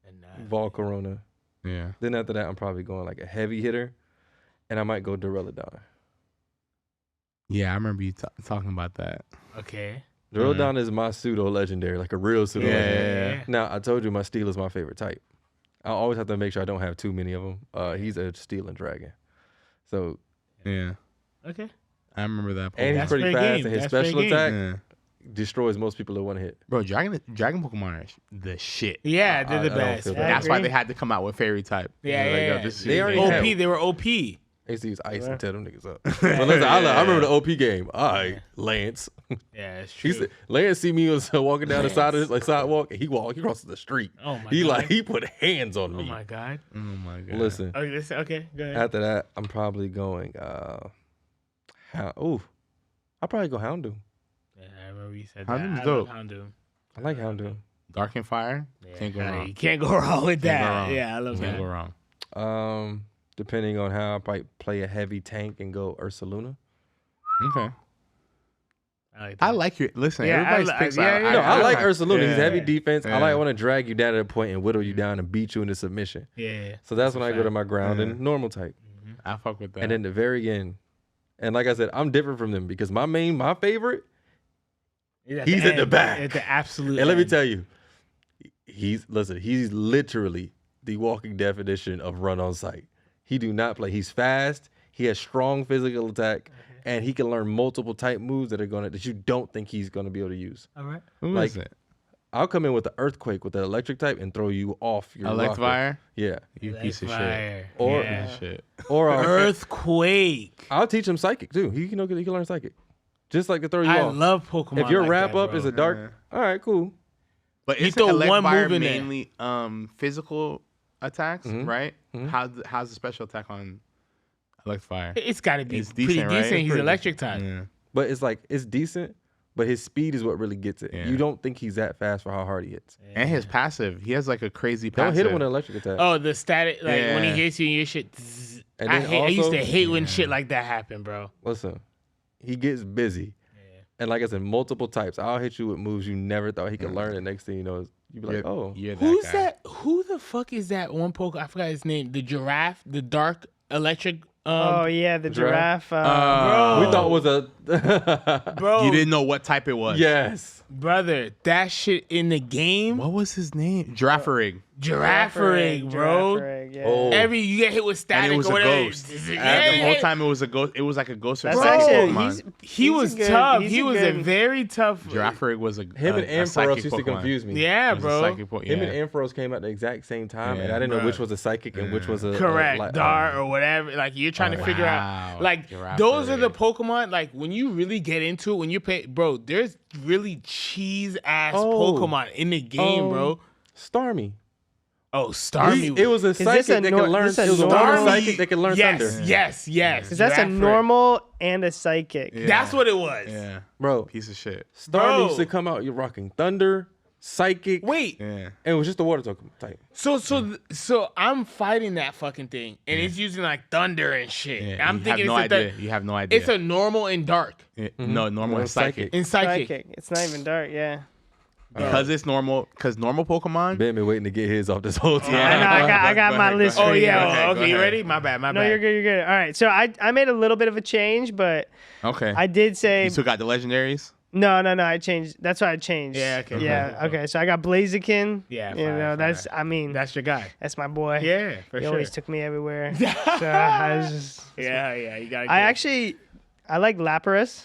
And, Volcarona. Yeah. Then after that, I'm probably going like a heavy hitter, and I might go Duraludon. Yeah, I remember you talking about that. okay. Duraludon is my pseudo legendary, like a real pseudo Yeah, legendary. yeah. Now I told you my steel is my favorite type. I always have to make sure I don't have too many of them. He's a steel and dragon, so Yeah. Okay. I remember that. and he's That's pretty fair fast, game. and his That's fair special game. attack Yeah. destroys most people in one hit. Bro, Dragon Pokemon are the shit. Yeah, they're I the don't best. feel Yeah, that. That's why they had to come out with Fairy type. yeah. Like, yo, Yeah. this They is already OP. have- They were OP. I used to use ice and tear them niggas up. But Yeah. listen, I remember the OP game. All right, Lance. Yeah, it's true. Lance see me was walking down the side of this sidewalk, and he crosses the street. Oh my He God. he put hands on Oh me. my god. Oh my god. Listen, Okay, go ahead. after that, I'm probably going. I'll probably go Houndoom. Yeah, I remember you said Houndoom's that. dope. I love Houndoom. I like Houndoom. Dark and Fire. Yeah, Can't go wrong. You can't go wrong with Can't go that. wrong. Yeah, I love Can't that. go wrong. Depending on how I might play a heavy tank and go Ursaluna. Okay. I like that. I like your listen. Yeah, everybody's I li- picks. yeah, yeah. No, I like like Ursaluna. He's yeah. heavy defense. Yeah. I want to drag you down to the point and whittle you down and beat you into submission. Yeah. So that's when a I go to fact. my ground Yeah. and normal type. I fuck with that. And then the very end. And like I said, I'm different from them because my favorite, he's at the back. At the absolute. and let me end. tell you, he's literally the walking definition of run on sight. He do not play. He's fast. He has strong physical attack, and he can learn multiple type moves that you don't think he's gonna be able to use. All right. Who like- is it? I'll come in with the earthquake with the electric type and throw you off your rocker. Electivire. Yeah. You piece of shit. Fire. Or- Yeah. Piece of shit. Or Earthquake. I'll teach him psychic too. He can learn psychic, just like to throw you I off. love Pokemon. If your like wrap that, up bro. is a dark, all right, cool. But You it's throw one Electivire move in there. mainly physical attacks, Mhm. right? Mhm. How's the special attack on Electivire? It's got to be It's pretty decent, right? decent. It's He's pretty electric type. Yeah. But it's decent. But his speed is what really gets it. Yeah. You don't think he's that fast for how hard he hits. And his passive, he has like a crazy passive. Don't hit him with an electric attack. Oh, the static, like when he Yeah. hits you and your shit. zzz. And I then used to also- hate when shit like that happened, bro. Listen, he gets busy. And like I said, multiple types. I'll hit you with moves you never thought he could learn. And next thing you know, you be like, oh. You're Who's guy. that? Who the fuck is that one Pokemon? I forgot his name. The giraffe, the dark electric. Oh yeah, the giraffe. giraffe. Bro. We thought it was a. Bro, You didn't know what type it was. Yes. brother, that shit in the game. What was his name? Girafarig. Girafarig, bro. Girafarig, yeah. Oh. You get hit with static And it was or a whatever. ghost. Yeah, The whole time it was a ghost. It was like a ghost or That's psychic actually Pokemon. He was a good- tough. he's He a was a good- very tough. Girafarig was a Him and a Ampharos psychic used to Pokemon. confuse me. Yeah, It was a bro. psychic Pokemon. Him Yeah. and Ampharos came at the exact same time, and Yeah, I didn't know bro. which was a psychic and which was a Correct, like, Dart or whatever. Like you're trying to figure wow. out. Like Girafarig. those are the Pokemon. Like when you really get into it, when you pay, bro. There's really cheese ass Oh. Pokemon in the game, bro. Starmie. Oh, Starmie. It was a this psychic a that nor- could learn. this a It was a normal- normal psychic that could learn yes, thunder. yes. Because that's a Girafarig. normal and a psychic. Yeah. That's what it was. Yeah. Bro, Piece of shit. Starmie Bro. used to come out. You're rocking thunder, psychic. Wait. Yeah. And it was just a water token type. So I'm fighting that fucking thing, and it's using like thunder and shit. Yeah. I'm you thinking have no it's a idea. You have no idea. it's a normal and dark Yeah, no normal No, and psychic. psychic. and psychic. Psychic. It's not even dark, yeah. Because it's normal. Because normal Pokemon. Ben been waiting to get his off this whole time. I know, I got Go my ahead, list go Oh for ahead. you. yeah. Go ahead, Okay, go you ahead. ready? My bad. No, you're good, you're good. All right, so I made a little bit of a change, but Okay. I did say You still got the legendaries. no. I changed. That's why I changed. Yeah, okay, Yeah. cool. Okay. So I got Blaziken. Yeah, You fire, know, that's. fire. I mean, That's your guy. that's my boy. Yeah, for He sure. always took me everywhere. So I was just. Yeah. You got. I like Lapras.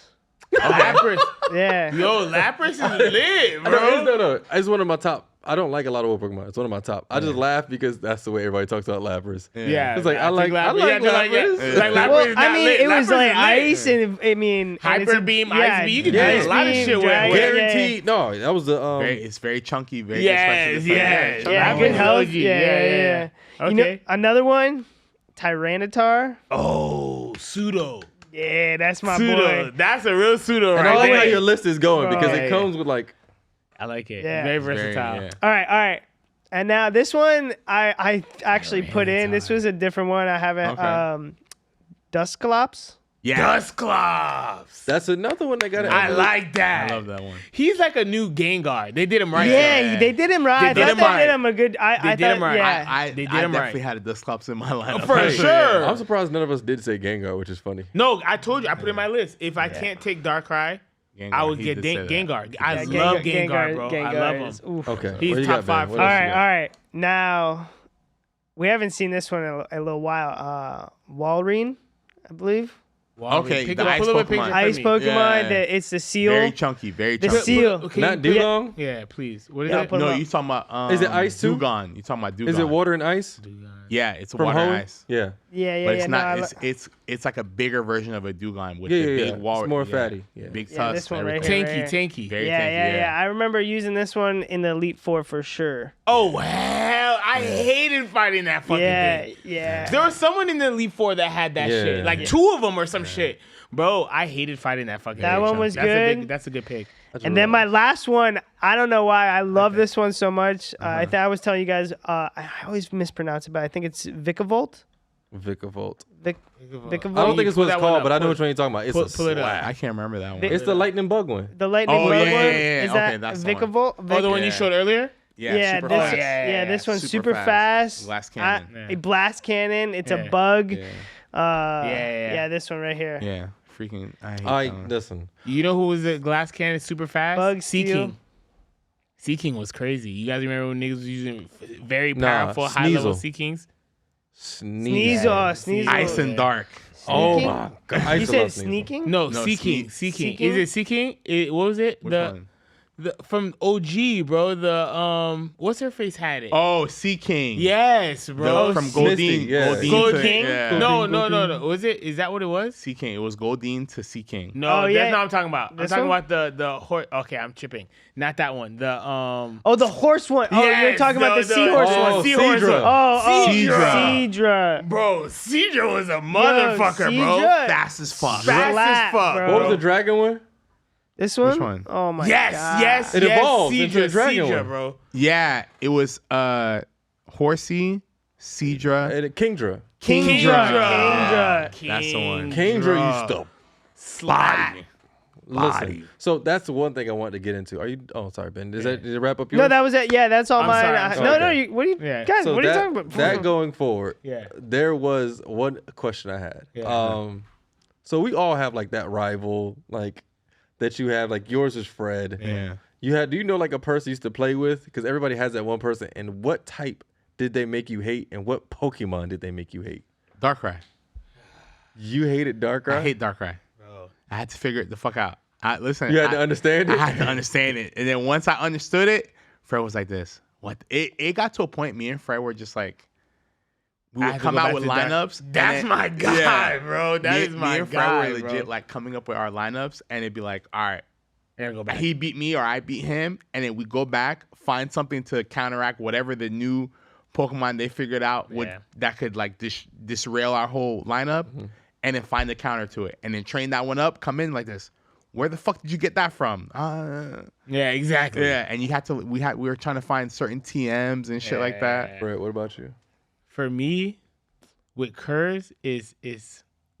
Lapras. Yeah. Yo, Lapras is lit, No, bro. no. It's one of my top. I don't like a lot of old Pokemon. It's one of my top. I just laugh because that's the way everybody talks about Lapras. Yeah, It's like, I like Lapras. Lapras. Like Lapras Well, is I not mean, lit. it was Lapras like is lit. ice, and I mean, and Hyper it's a- beam, yeah, ice beam. You can do ice a lot of beam, shit with it. dragon, Guaranteed. No, that was the It's very chunky. Very Yes, expensive. yes. Yeah, Lapras good is health. OG. Yeah. You know, Okay. another one, Tyranitar. Oh, pseudo. Yeah, that's my Pseudo. boy. That's a real pseudo And right I like there. how your list is going because Yeah, it comes with like. I like it. Yeah. Very It's versatile. yeah. All right. And now this one, I actually put in. This was a different one. I haven't. Okay. Dusclops. Yeah. Dusclops. That's another one that got it. I like that. I love that one. He's like a new Gengar. They did him right. Yeah, though. they did him right. They I did thought him they did right. him a good. I did thought, him right. Yeah. I They did I him definitely right. had a Dusclops in my lineup. For sure. I'm surprised none of us did say Gengar, which is funny. No, I told you. I put it in my list. If I can't take Darkrai, Gengar, I would he get did say that. Gengar. I Yeah, love Gengar, bro. I love him. is- oof. Okay. He's what you top got, Ben? five What for All else you right, got? all right. Now, we haven't seen this one in a little while. Walrein, I believe. Okay, Pick the it up, ice pull up a Pokemon. picture for Ice me. Pokemon. Yeah. It's the seal. Very chunky. Very The chunky. seal. Okay, Not Dugong? Yeah, please. What is Yeah, it? put- No, him you talking about Is it ice too? Dugong. You talking about Dugong? Is it water and ice Yeah, it's from water home? and ice. Yeah. Yeah. But it's no, not. It's like a bigger version of a Dugong with Yeah, the yeah, big yeah. wall. It's more yeah, fatty, yeah. Big Yeah, tusks. this one right everything. here. Tanky. Very yeah, tanky, yeah. I remember using this one in the Elite Four for sure. Oh hell! I hated fighting that fucking Yeah, thing. yeah. There was someone in the Elite Four that had that Yeah. shit. Like Yeah. two of them or some shit. Bro, I hated fighting that fucking That thing. one was That's good. That's a good pick. And then my last one, I don't know why I love this one so much. I was telling you guys, I always mispronounce it, but I think it's Vikavolt. Vikavolt. Vikavolt. I don't think it's pull what it's that one called, up. but I know Pull- which one you're talking about. It's pull it up. I can't remember that one. They- It's the lightning bug one. The lightning Oh, bug yeah, one. yeah, yeah. Is Okay, that that's the one. Vikavolt? Oh, the one you Yeah. showed earlier? Yeah, super this, fast. yeah, this one's super Super fast. Blast cannon. A blast cannon. It's a Yeah. bug. Yeah. Yeah. This one right here. Yeah, freaking. I hate I that one. listen. You know who was a glass cannon super fast? Bug Sea Steel. King. Sea King was crazy. You guys remember when niggas was using very Nah, powerful high level Sneasel. Sea Kings? Sneeze. Sneasel. Ice and dark. Oh Sneaking? my god. I You used to love said Sneasel. sneaking? No, No, Sea King. Sea Sea King. King? Is it Sea King? What was it? Which one? The from OG, bro. The what's her face had it? Oh, Sea King. Yes, bro. From Misty, Goldeen. yeah. Goldeen Gold to, King? Yeah. No. Was it? Is that what it was? Sea King. It was Goldeen to Sea King. No, Oh, that's yeah. not what I'm talking about. I'm This talking one? about the horse. Okay, I'm tripping. Not that one. The Oh, the horse one. Oh, you're Yes, talking about the the- seahorse oh, one. seahorse Seadra. one. Oh, Seadra. Seadra. Bro, Seadra was a motherfucker, bro. Seadra. Fast as fuck. Fast Flat, as fuck, bro. What was the dragon one? This one? Which one? Oh my Yes, god. yes, It yes. evolved into the dragon Seadra, one. bro. Yeah, it was Horsey, Seadra, And Kingdra. Kingdra. That's the one. Kingdra used to Slide. listen. So that's the one thing I wanted to get into. Are you? Oh, sorry, Ben. Did it wrap up yours? No, that was it. Yeah, that's all I'm mine. sorry, I'm No, sorry. no. What are you? Yeah. Guys, So what are you that, talking about? that going forward, Yeah. there was one question I had. Yeah. So we all have like that rival, like that you have? Like yours is Fred. Yeah. Do you know like a person you used to play with? Because everybody has that one person. And what type did they make you hate? And what Pokemon did they make you hate? Darkrai. You hated Darkrai? I hate Darkrai. Bro. I had to figure it the fuck out. Listen. You had to understand it? I had to understand it. And then once I understood it, Fred was like this. What? It got to a point me and Fred were just like, we would come out with lineups. That's my guy, bro. That is my me and guy, Fred were legit bro. like coming up with our lineups, and it'd be like, all right, Go back. he beat me or I beat him, and then we go back, find something to counteract whatever the new Pokemon they figured out that could like disrail our whole lineup, and then find the counter to it, and then train that one up. Come in like this. Where the fuck did you get that from? Yeah, exactly. Yeah, and you had to. We were trying to find certain TMs and shit like that. Fred, what about you? For me, with Kerves is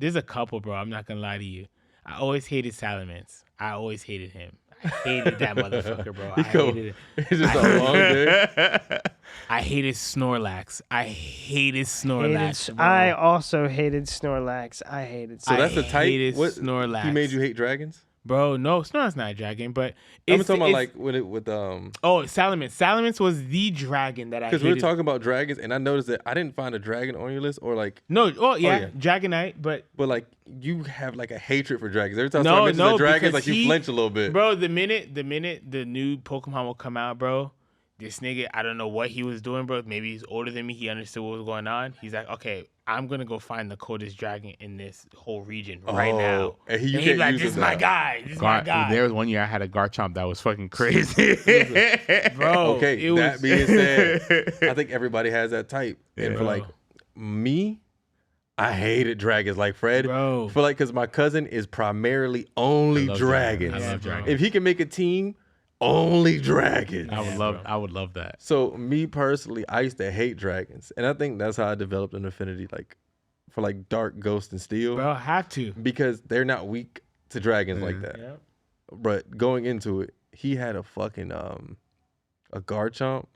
there's a couple, bro. I'm not gonna lie to you. I always hated Salamence. I always hated him. I hated that motherfucker, bro. I hated it. It's just a long day. I hated Snorlax. I hated Snorlax. Bro. I also hated Snorlax. I hated. So that's the type. hated What Snorlax. He made you hate dragons? Bro, no, Snorlax not a dragon, but I'm talking about like with Oh, Salamence. Salamence was the dragon that I hated. because we were talking about dragons, and I noticed that I didn't find a dragon on your list, or like No, Dragonite, but like you have like a hatred for dragons. Every time someone mentions a dragon, like you flinch a little bit. Bro, the minute the new Pokemon will come out, bro, this nigga, I don't know what he was doing, bro. Maybe he's older than me. He understood what was going on. He's like, okay, I'm gonna go find the coldest dragon in this whole region right now. And he's like, this is my guy. This is my guy. There was one year I had a Garchomp that was fucking crazy. Bro, Okay, that being said, I think everybody has that type. And for like me, I hated dragons like Fred. Bro. For like, because my cousin is primarily only dragons. I love dragons. If he can make a team, only dragons. I would love that. So me personally, I used to hate dragons, and I think that's how I developed an affinity like for like Dark, Ghost, and Steel. Bro, have to. Because they're not weak to dragons like that. Yeah. But going into it, he had a fucking a Garchomp.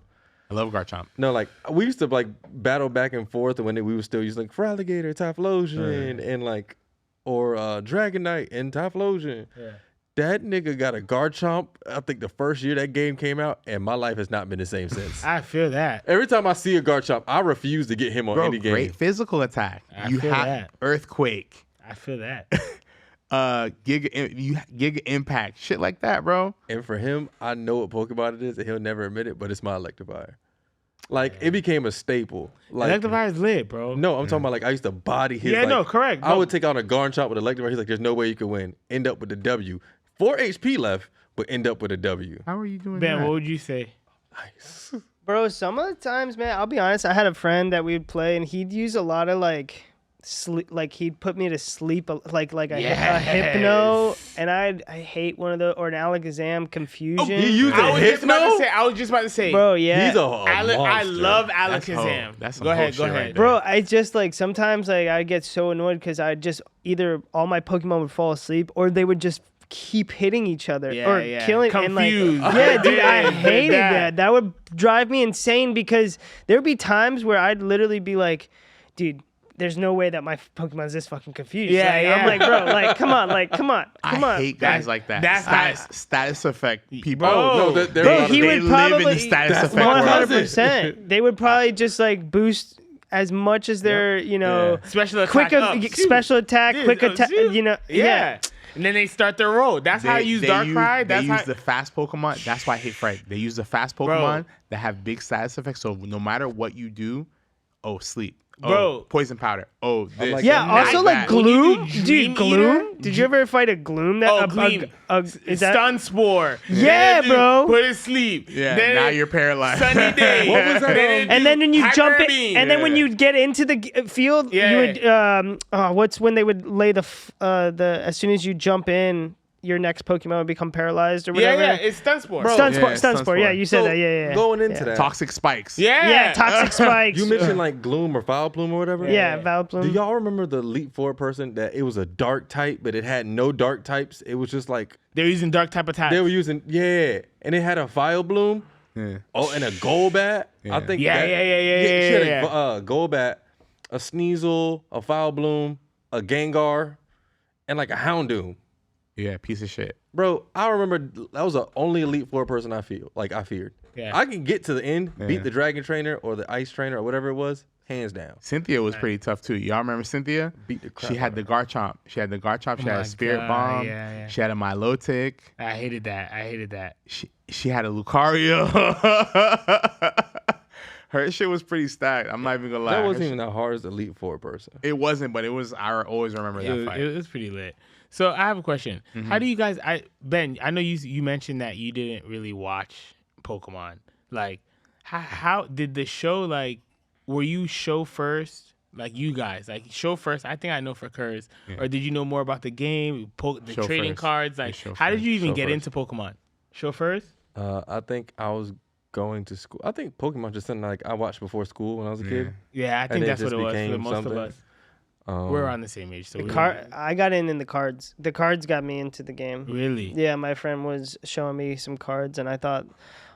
I love Garchomp. No, like we used to like battle back and forth when we were still using like Feraligatr, Typhlosion, and like or Dragonite and Typhlosion. Yeah. That nigga got a Garchomp, I think the first year that game came out, and my life has not been the same since. I feel that. Every time I see a Garchomp, I refuse to get him on any game. Great physical attack. I feel that. Earthquake. I feel that. Giga Impact. Shit like that, bro. And for him, I know what Pokemon it is, and he'll never admit it, but it's my Electivire. Like, it became a staple. Like, Electivire is lit, bro. No, I'm talking about like I used to body his. Yeah, like, no, correct. I would take out a Garchomp with Electivire. He's like, there's no way you could win. End up with the W. 4 HP left, but end up with a W. How are you doing Ben, that? what would you say? Nice. Bro, some of the times, man, I'll be honest. I had a friend that we would play, and he'd use a lot of like sleep. Like he'd put me to sleep, like a hypno, and I hate one of the or an Alakazam confusion. He used a hypno. I was just about to say, Bro, yeah. He's a I monster. love Alakazam. That's some go ahead, bullshit go right ahead. there. Bro, I just like sometimes like I get so annoyed because I just either all my Pokemon would fall asleep or they would just keep hitting each other or killing and like Confused. yeah, dude, I They're hated bad. that. That would drive me insane because there'd be times where I'd literally be like, dude, there's no way that my Pokemon's this fucking confused. Yeah, Like, yeah. I'm like, bro, like, come on. I hate guys like that. That's status effect people. Bro, No, there Bro, are a lot of- he they would live in probably the status that's effect my world. 100%. They would probably just like boost as much as their, you know, Special attack quick up. Shoot. special attack, Dude, quick attack, shoot. you know, Yeah. And then they start their roll. That's how I use Darkrai. They That's how use the fast Pokemon. That's why I hate Fred. They use the fast Pokemon that have big status effects. So no matter what you do, sleep. Bro. Poison powder. This. like yeah, Night also like Bat. When you Gloom, do dude. Dream Gloom. Eater, Did you ever fight a Gloom? That Gleam. is that? Stun Spore. Yeah, Then bro. Put it sleep. Yeah, Then now it- you're paralyzed. Sunny day. What was that, And then when you jump Hyper in, Beam. and then when you get into the field, Yeah. you would what's when they would lay the as soon as you jump in, your next Pokemon would become paralyzed or whatever. Yeah, it's Stun Spore. Stun Yeah, Spore, Stun Stun Spore. Yeah, Spore. you said So, that. Yeah. Going into Yeah. that, Toxic spikes. Yeah, toxic spikes. you mentioned like Gloom or Vileplume or whatever. yeah, Vileplume. Do y'all remember the Elite Four person that it was a dark type, but it had no dark types? It was just like They're using dark type attack. they were using, and it had a Vileplume. Yeah. Oh, and a Golbat. I think. Yeah, that, yeah. She had a Golbat, a Sneasel, a Vileplume, a Gengar, and like a Houndoom. Yeah, piece of shit. Bro, I remember that was the only Elite Four person I feared. Yeah. I can get to the end, beat the Dragon Trainer or the Ice Trainer or whatever it was, hands down. Cynthia was pretty tough too. Y'all remember Cynthia? Beat the crap. She had the Garchomp. She had a Spirit Bomb. Yeah. She had a Milotic. I hated that. She had a Lucario. Her shit was pretty stacked. I'm not even gonna lie. That wasn't even that hard as the Elite Four person. It wasn't, but it was. I always remember that fight. It was pretty lit. So I have a question. How do you guys? Ben, I know you mentioned that you didn't really watch Pokemon. Like, how did the show? Like, were you show first? Like you guys, like show first. I think I know for Kerves. Or did you know more about the game, the Show trading first. cards? Like, how did you even get into Pokemon? Show first. I think I was going to school. I think Pokemon just something like I watched before school when I was a kid. Yeah, I think And it that's what just it was for became most of something. us. We're on the same age, so I got in the cards. The cards got me into the game. Really? Yeah, my friend was showing me some cards, and I thought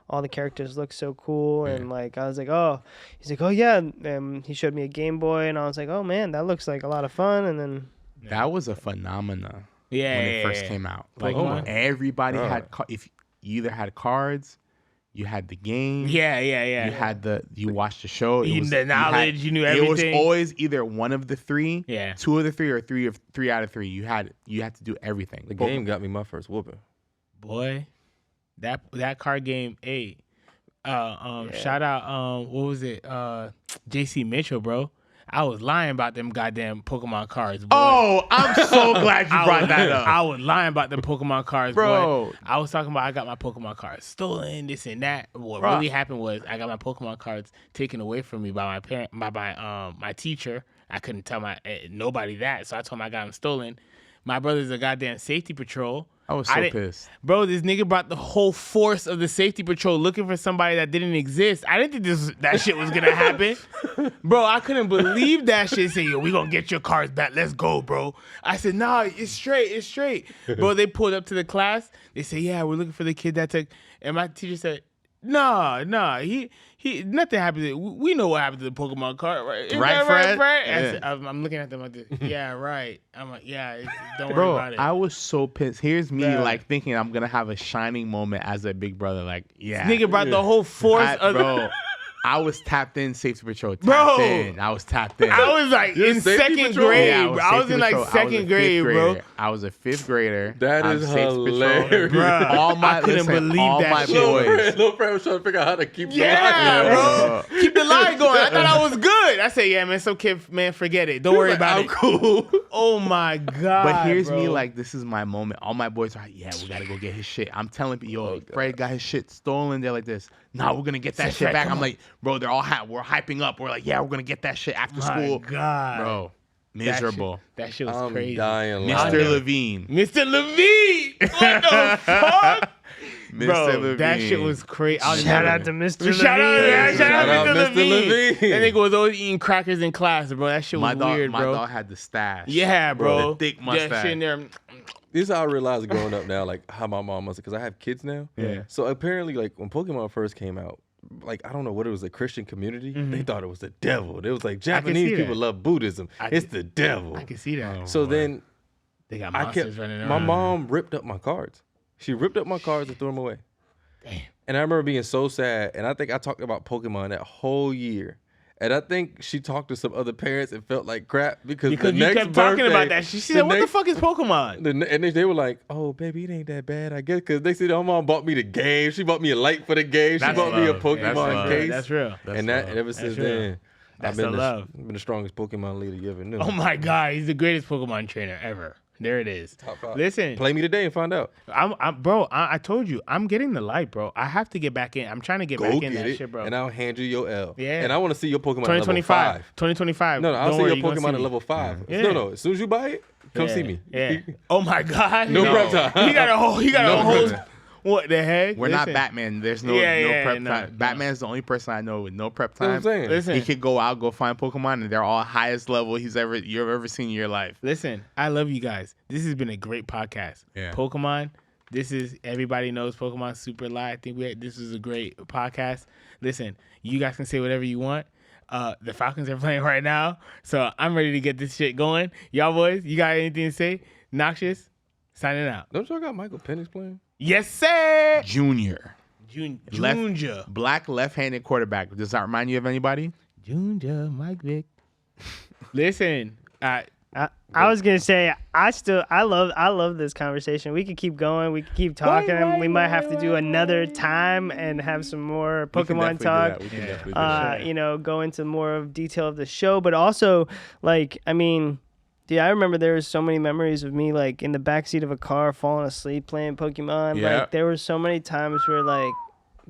all the characters looked so cool. And like I was like, oh, he's like, oh yeah. And he showed me a Game Boy, and I was like, oh man, that looks like a lot of fun. And then That was a phenomena. Yeah, when it first came out. Like Pokemon? everybody had. If you either had cards, you had the game. Yeah. You watched the show. You knew the knowledge, you knew everything. It was always either one of the three, Yeah. two of the three, or three out of three. You had to do everything. The game got me my first whooping. Boy, that card game, shout out, what was it? JC Mitchell, bro. I was lying about them goddamn Pokemon cards, boy. Oh, I'm so glad you brought that up. I was lying about them Pokemon cards, Bro. boy. I was talking about I got my Pokemon cards stolen, this and that. What really happened was I got my Pokemon cards taken away from me by my parent, by my teacher. I couldn't tell nobody that, so I told him I got them stolen. My brother's a goddamn safety patrol. I was so pissed. Bro, this nigga brought the whole force of the safety patrol looking for somebody that didn't exist. I didn't think that shit was gonna happen. Bro, I couldn't believe that shit. Say, yo, we gonna get your cards back. Let's go, bro. I said, nah, it's straight. Bro, they pulled up to the class. They said, yeah, we're looking for the kid that took. And my teacher said, nah, he nothing happened to it. We know what happened to the Pokemon card, right? Right, Fred? Yeah. I'm looking at them like this. Yeah, right. I'm like, yeah, don't worry about it. I was so pissed. Here's me like thinking I'm gonna have a shining moment as a big brother. Like, yeah, Nigga brought the whole force of bro. I was tapped in, safety patrol. Bro. I was tapped in. I was like in second grade. Yeah, bro. I was in like second grade, bro. I was a fifth grader. That I is was safety patrol. hilarious. Bruh, I couldn't believe all that my shit. boys. Little friend was trying to figure out how to keep the Yeah, line going. bro. Keep the line going. I thought I was good. I said, yeah, man, it's okay, man. Forget it. Don't worry about it. Cool. Oh my god. But here's me bro. like, this is my moment. All my boys are like, yeah, we gotta go get his shit. I'm telling people, yo, Fred got his shit stolen. They're like this. Nah, we're gonna get that shit Fred, back. come I'm on. like, bro, they're all we're hyping up. We're like, yeah, we're gonna get that shit after school. God. Bro, miserable. That shit was I'm crazy. Mr. dying laughing. Levine. Mr. Levine. What the fuck? Mr. Bro, Levine. that shit was crazy. shout out to Mr. Levine. Shout out Mr. Mr. Levine. Levine. That nigga was always eating crackers in class, bro. That shit was weird, my bro. dog had the stash. Yeah, bro. The thick Just mustache. sitting there. This is how I realized growing up now, like how my mom was, because I have kids now. Yeah. So apparently, like when Pokemon first came out, like I don't know what it was, a Christian community. They thought it was the devil. It was like Japanese see people that. love Buddhism. It's the devil. I can see that. So then They got I monsters kept running around. my mom ripped up my cards. She ripped up my cards and threw them away. Damn. And I remember being so sad. And I think I talked about Pokemon that whole year. And I think she talked to some other parents and felt like crap because the Because you next kept talking birthday- about that. She said, what the fuck is Pokemon? And they were like, "Oh, baby, it ain't that bad, I guess." Because they said, "Oh, mom bought me the game. She bought me a light for the game. She That's bought me a love. Pokemon case." That's real. And ever since real. then, That's I've been the love. been the strongest Pokemon leader you ever knew. Oh my God, he's the greatest Pokemon trainer ever. There it is. Top five. Listen, Play me today and find out. bro, I told you, I'm getting the light, bro. I have to get back in. I'm trying to get Go back get in that it, shit, bro. and I'll hand you your L. Yeah. And I want to see your Pokemon at level 2025. 5. 2025. No, I'll Don't see worry, your you gonna Pokemon see at me. level 5. Yeah. No. As soon as you buy it, come Yeah, see me. Yeah. Oh my God. No prep time. He got a whole. No prep. What the heck? We're not Listen. Batman. There's no prep time. Batman's the only person I know with no prep That's what time. I'm saying. Listen. He could go out, go find Pokemon, and they're all highest level you've ever seen in your life. Listen, I love you guys. This has been a great podcast. Yeah. Pokemon. This is everybody knows Pokemon Super Live. I think this is a great podcast. Listen, you guys can say whatever you want. The Falcons are playing right now, so I'm ready to get this shit going. Y'all boys, you got anything to say? Noxious, Signing out. Don't y'all got Michael Penix playing? Yes, sir. Junior. Junior. Black left-handed quarterback. Does that remind you of anybody? Junior, Mike Vick. Listen, I was gonna say I love this conversation. We could keep going. We could keep talking. We might have to do another time and have some more Pokemon talk. We can definitely do that. You know, go into more of detail of the show, but also like I mean. Dude, I remember there was so many memories of me like in the backseat of a car falling asleep playing Pokemon. Yeah. Like there were so many times where like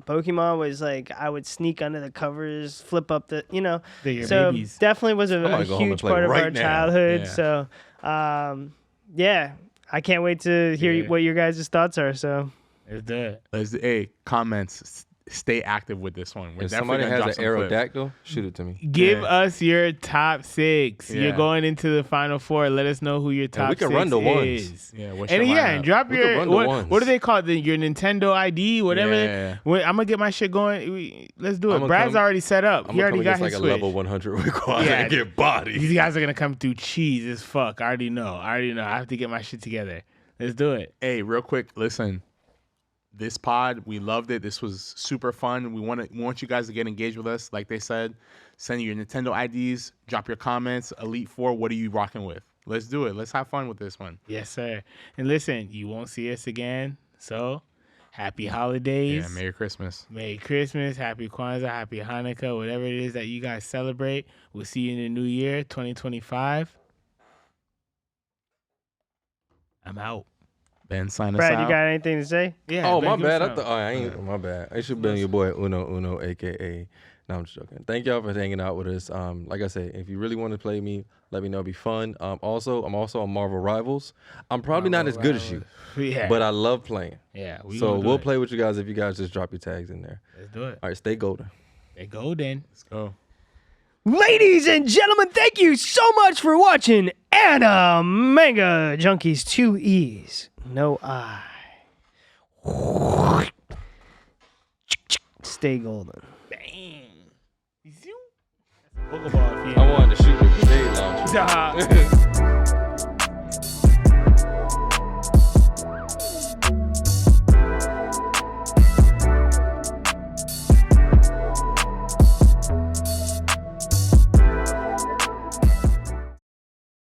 Pokemon was like I would sneak under the covers, flip up the They're your so babies. definitely was a go home and huge play part of right our now. childhood. Yeah. So yeah, I can't wait to hear what your guys' thoughts are. So Let's do it. Hey, comments. Stay active with this one. We're If definitely somebody gonna drop has an some clips. Aerodactyl, shoot it to me. Give Yeah. us your top 6. Yeah. You're going into the final 4. Let us know who your top we can 6 run the ones. is. Yeah, what's And your yeah, lineup? drop We could your run the ones. what do they call it? Your Nintendo ID, whatever. Yeah. I'm gonna get my shit going. Let's do it. I'ma Brad's come- already set up. I'm He gonna already come got against his like a Switch. level 100 with Quad Yeah. and get bodied. These guys are gonna come through cheese as fuck. I already know. I have to get my shit together. Let's do it. Hey, real quick, listen. This pod, we loved it. This was super fun. We want you guys to get engaged with us. Like they said, send your Nintendo IDs, drop your comments. Elite Four, what are you rocking with? Let's do it. Let's have fun with this one. Yes, sir. And listen, you won't see us again. So, happy holidays. Yeah, Merry Christmas. Merry Christmas, Happy Kwanzaa, Happy Hanukkah, whatever it is that you guys celebrate. We'll see you in the new year, 2025. I'm out. Ben, sign us Brad, out. you got anything to say? Yeah. Oh, Ben, my give me bad. I some. thought I ain't. My bad. I should have been your boy Uno, aka. No, I'm just joking. Thank y'all for hanging out with us. Like I said, if you really want to play me, let me know. It'd be fun. I'm also on Marvel Rivals. I'm probably not as good as you, Yeah. but I love playing. Yeah. So we'll play with you guys if you guys just drop your tags in there. Let's do it. All right, stay golden. They go then. Let's go. Ladies and gentlemen, thank you so much for watching Animanga Junkeez 2 E's. No I. Stay golden. Bang. Pokeball. I wanted to shoot the grenade launcher. Duh.